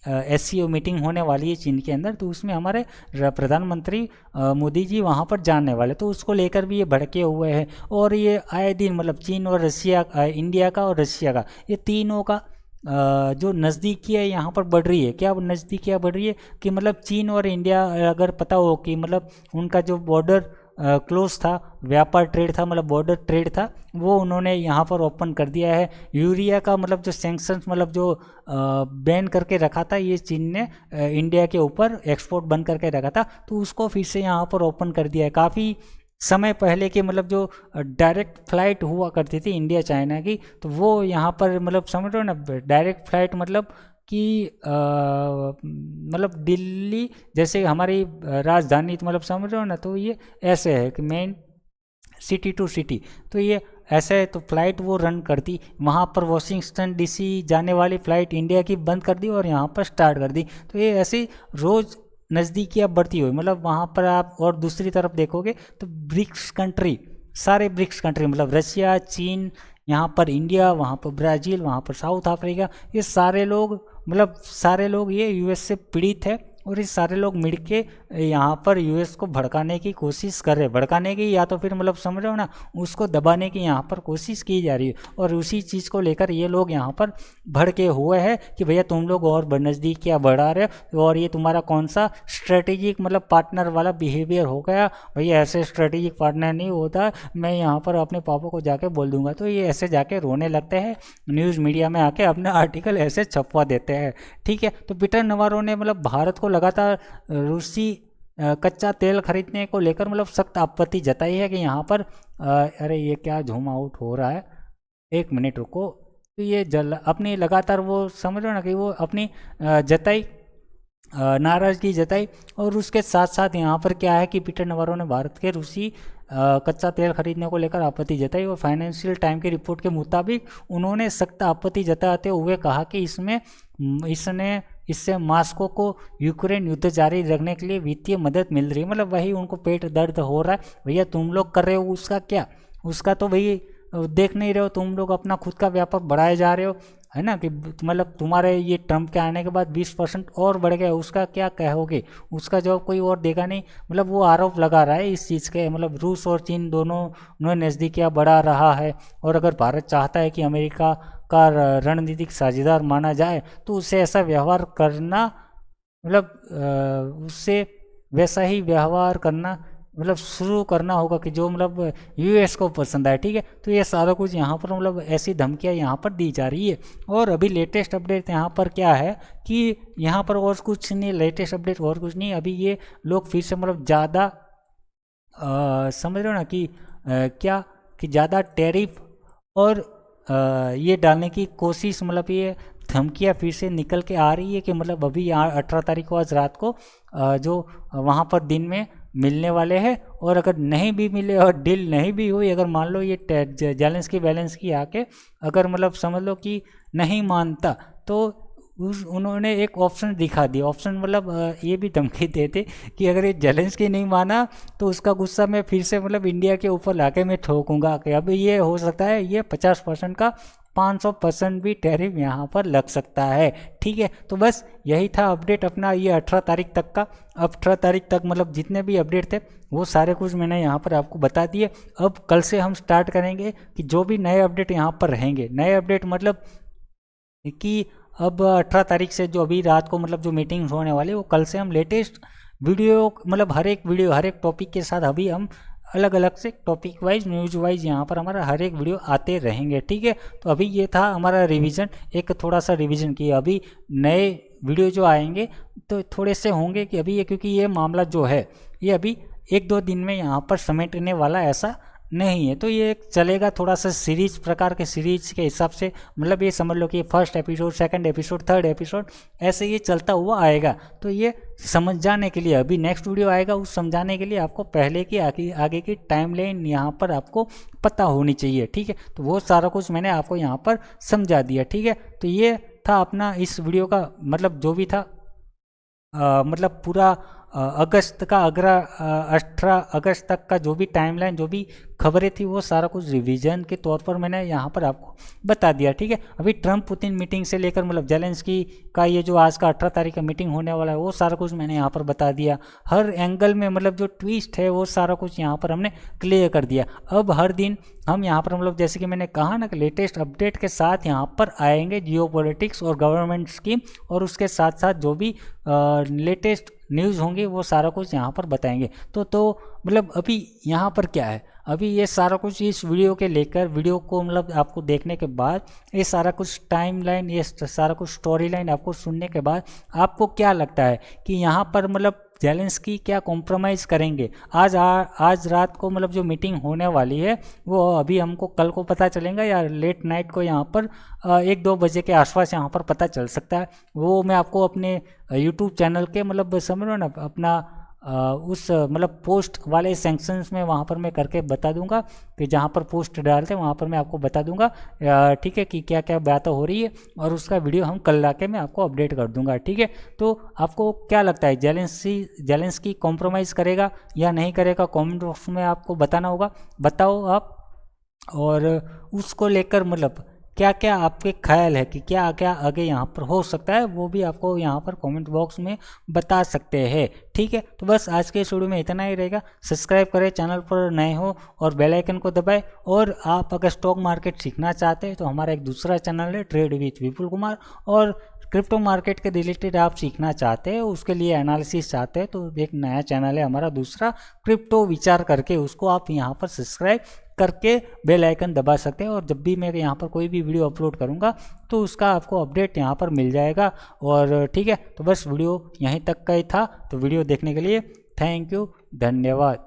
एससीओ मीटिंग होने वाली है चीन के अंदर, तो उसमें हमारे प्रधानमंत्री मोदी जी वहाँ पर जाने वाले, तो उसको लेकर भी ये भड़के हुए हैं। और ये आए दिन मतलब चीन और रशिया, इंडिया का और रशिया का, ये तीनों का जो नज़दीकियाँ यहाँ पर बढ़ रही है। क्या नज़दीकियाँ बढ़ रही है कि मतलब चीन और इंडिया अगर पता हो कि मतलब उनका जो बॉर्डर क्लोज था, व्यापार ट्रेड था मतलब बॉर्डर ट्रेड था, वो उन्होंने यहाँ पर ओपन कर दिया है। यूरिया का मतलब जो सैंक्शंस मतलब जो बैन करके रखा था ये चीन ने इंडिया के ऊपर एक्सपोर्ट बंद करके रखा था, तो उसको फिर से यहाँ पर ओपन कर दिया है। काफ़ी समय पहले के मतलब जो डायरेक्ट फ्लाइट हुआ करती थी इंडिया चाइना की, तो वो यहाँ पर मतलब समझ रहे हो ना, डायरेक्ट फ्लाइट मतलब कि मतलब दिल्ली जैसे हमारी राजधानी, तो मतलब समझ रहे हो ना, तो ये ऐसे है कि मेन सिटी टू सिटी, तो ये ऐसे है। तो फ्लाइट वो रन करती, वहाँ पर वॉशिंगटन डीसी जाने वाली फ़्लाइट इंडिया की बंद कर दी और यहाँ पर स्टार्ट कर दी। तो ये ऐसी रोज़ नज़दीकियाँ बढ़ती हुई मतलब वहाँ पर आप और दूसरी तरफ देखोगे तो ब्रिक्स कंट्री, सारे ब्रिक्स कंट्री मतलब रशिया, चीन, यहाँ पर इंडिया, वहाँ पर ब्राज़ील, वहाँ पर साउथ अफ्रीका, ये सारे लोग मतलब सारे लोग ये यूएस से पीड़ित है और ये सारे लोग मिल के यहाँ पर यूएस को भड़काने की कोशिश कर रहे हैं। भड़काने की या तो फिर मतलब समझ रहे हो ना, उसको दबाने की यहाँ पर कोशिश की जा रही है। और उसी चीज़ को लेकर ये लोग यहाँ पर भड़के हुए हैं कि भैया तुम लोग और नज़दीक क्या बढ़ा रहे हो और ये तुम्हारा कौन सा स्ट्रेटेजिक मतलब पार्टनर वाला बिहेवियर हो गया। भैया ऐसे स्ट्रेटेजिक पार्टनर नहीं होता, मैं यहाँ पर अपने पापा को जाके बोल दूंगा। तो ये ऐसे जाके रोने लगते हैं, न्यूज़ मीडिया में आके अपना आर्टिकल ऐसे छपवा देते हैं, ठीक है। तो पीटर नवारो ने मतलब भारत को लगातार रूसी कच्चा तेल खरीदने को लेकर मतलब सख्त आपत्ति जताई है कि यहाँ पर अरे ये क्या झूम आउट हो रहा है, 1 मिनट रुको। तो ये अपनी लगातार वो समझ लो ना कि वो अपनी जताई नाराज़गी जताई। और उसके साथ साथ यहाँ पर क्या है कि पीटर नवारो ने भारत के रूसी कच्चा तेल खरीदने को लेकर आपत्ति जताई और फाइनेंशियल टाइम की रिपोर्ट के मुताबिक उन्होंने सख्त आपत्ति जताते हुए कहा कि इससे मॉस्को को यूक्रेन युद्ध जारी रखने के लिए वित्तीय मदद मिल रही है। मतलब वही उनको पेट दर्द हो रहा है, भैया तुम लोग कर रहे हो उसका क्या, उसका तो भाई देख नहीं रहे हो, तुम लोग अपना खुद का व्यापार बढ़ाए जा रहे हो, है ना। कि मतलब तुम्हारे ये ट्रम्प के आने के बाद 20% और बढ़ गया, उसका क्या कहोगे, उसका जवाब कोई और देगा नहीं। मतलब वो आरोप लगा रहा है इस चीज़ के, मतलब रूस और चीन दोनों नज़दीकियाँ बढ़ा रहा है। और अगर भारत चाहता है कि अमेरिका का रणनीतिक साझेदार माना जाए तो उसे ऐसा व्यवहार करना, मतलब उससे वैसा ही व्यवहार करना मतलब शुरू करना होगा कि जो मतलब यूएस को पसंद आए, ठीक है। तो ये सारा कुछ यहाँ पर मतलब ऐसी धमकियाँ यहाँ पर दी जा रही है। और अभी लेटेस्ट अपडेट यहाँ पर क्या है कि यहाँ पर और कुछ नहीं, लेटेस्ट अपडेट और कुछ नहीं, अभी ये लोग फिर से मतलब ज़्यादा समझ रहे हो ना कि क्या कि ज़्यादा टैरिफ और ये डालने की कोशिश, मतलब ये धमकियाँ फिर से निकल के आ रही है कि मतलब अभी यहाँ 18 तारीख को आज रात को जो वहाँ पर दिन में मिलने वाले हैं। और अगर नहीं भी मिले और डील नहीं भी हुई, अगर मान लो ये जेलेंस्की बैलेंस्की आके अगर मतलब समझ लो कि नहीं मानता, तो उन्होंने एक ऑप्शन दिखा दिया। ऑप्शन मतलब ये भी धमकी देते कि अगर ये जेलेंस्की नहीं माना तो उसका गुस्सा मैं फिर से मतलब इंडिया के ऊपर लाके मैं ठोकूंगा कि अभी ये हो सकता है ये 50% का 500% भी टैरिफ यहाँ पर लग सकता है, ठीक है। तो बस यही था अपडेट अपना ये 18 तारीख तक का। 18 तारीख तक मतलब जितने भी अपडेट थे वो सारे कुछ मैंने यहाँ पर आपको बता दिए। अब कल से हम स्टार्ट करेंगे कि जो भी नए अपडेट यहाँ पर रहेंगे, नए अपडेट मतलब कि अब 18 तारीख से जो अभी रात को मतलब जो मीटिंग्स होने वाली है वो कल से हम लेटेस्ट वीडियो मतलब हर एक टॉपिक के साथ अभी हम अलग अलग से टॉपिक वाइज न्यूज़ वाइज यहाँ पर हमारा हर एक वीडियो आते रहेंगे, ठीक है। तो अभी ये था हमारा रिवीजन, एक थोड़ा सा रिवीजन किया। अभी नए वीडियो जो आएंगे तो थोड़े से होंगे कि अभी ये, क्योंकि ये मामला जो है ये अभी 1-2 दिन में यहाँ पर समेटने वाला ऐसा नहीं है। तो ये चलेगा थोड़ा सा सीरीज प्रकार के, सीरीज के हिसाब से, मतलब ये समझ लो कि first episode, second episode, third episode ऐसे ये चलता हुआ आएगा। तो ये समझ जाने के लिए अभी नेक्स्ट वीडियो आएगा, उस समझाने के लिए आपको पहले की आगे की टाइमलाइन यहाँ पर आपको पता होनी चाहिए, ठीक है। तो वो सारा कुछ मैंने आपको यहाँ पर समझा दिया, ठीक है। तो ये था अपना इस वीडियो का मतलब जो भी था मतलब पूरा अगस्त का 18 अगस्त तक का जो भी टाइमलाइन, जो भी खबरें थी वो सारा कुछ रिवीजन के तौर पर मैंने यहाँ पर आपको बता दिया, ठीक है। अभी ट्रम्प पुतिन मीटिंग से लेकर मतलब जेलेंस्की का ये जो आज का 18 तारीख का मीटिंग होने वाला है वो सारा कुछ मैंने यहाँ पर बता दिया। हर एंगल में मतलब जो ट्विस्ट है वो सारा कुछ यहाँ पर हमने क्लियर कर दिया। अब हर दिन हम यहाँ पर मतलब जैसे कि मैंने कहा ना कि लेटेस्ट अपडेट के साथ यहाँ पर आएंगे जियोपॉलिटिक्स और गवर्नमेंट स्कीम, और उसके साथ साथ जो भी लेटेस्ट न्यूज़ होंगी वो सारा कुछ यहाँ पर बताएंगे। तो मतलब अभी यहाँ पर क्या है, अभी ये सारा कुछ इस वीडियो के लेकर, वीडियो को मतलब आपको देखने के बाद ये सारा कुछ टाइमलाइन, ये सारा कुछ स्टोरी लाइन आपको सुनने के बाद आपको क्या लगता है कि यहाँ पर मतलब जेलेंस्की क्या कॉम्प्रोमाइज़ करेंगे? आज रात को मतलब जो मीटिंग होने वाली है वो अभी हमको कल को पता चलेगा या लेट नाइट को यहाँ पर 1-2 बजे के आसपास यहाँ पर पता चल सकता है। वो मैं आपको अपने यूट्यूब चैनल के मतलब समझ लो ना अपना उस मतलब पोस्ट वाले सेक्शंस में वहाँ पर मैं करके बता दूंगा कि जहाँ पर पोस्ट डालते हैं वहाँ पर मैं आपको बता दूंगा, ठीक है, कि क्या क्या बातें हो रही है, और उसका वीडियो हम कल लाके मैं आपको अपडेट कर दूंगा, ठीक है। तो आपको क्या लगता है जेलेंस्की कॉम्प्रोमाइज़ करेगा या नहीं करेगा? कमेंट बॉक्स में आपको बताना होगा, बताओ आप। और उसको लेकर मतलब क्या क्या आपके ख्याल है कि क्या क्या आगे यहाँ पर हो सकता है, वो भी आपको यहाँ पर कमेंट बॉक्स में बता सकते हैं, ठीक है। तो बस आज के इस वीडियो में इतना ही रहेगा। सब्सक्राइब करें चैनल पर नए हो और बेल आइकन को दबाएं। और आप अगर स्टॉक मार्केट सीखना चाहते हैं तो हमारा एक दूसरा चैनल है ट्रेड विथ विपुल कुमार, और क्रिप्टो मार्केट के रिलेटेड आप सीखना चाहते हैं, उसके लिए एनालिसिस चाहते हैं, तो एक नया चैनल है हमारा दूसरा क्रिप्टो विचार करके, उसको आप यहाँ पर सब्सक्राइब करके बेल आइकन दबा सकते हैं। और जब भी मैं यहाँ पर कोई भी वीडियो अपलोड करूँगा तो उसका आपको अपडेट यहाँ पर मिल जाएगा। और ठीक है, तो बस वीडियो यहीं तक का ही था। तो वीडियो देखने के लिए थैंक यू, धन्यवाद।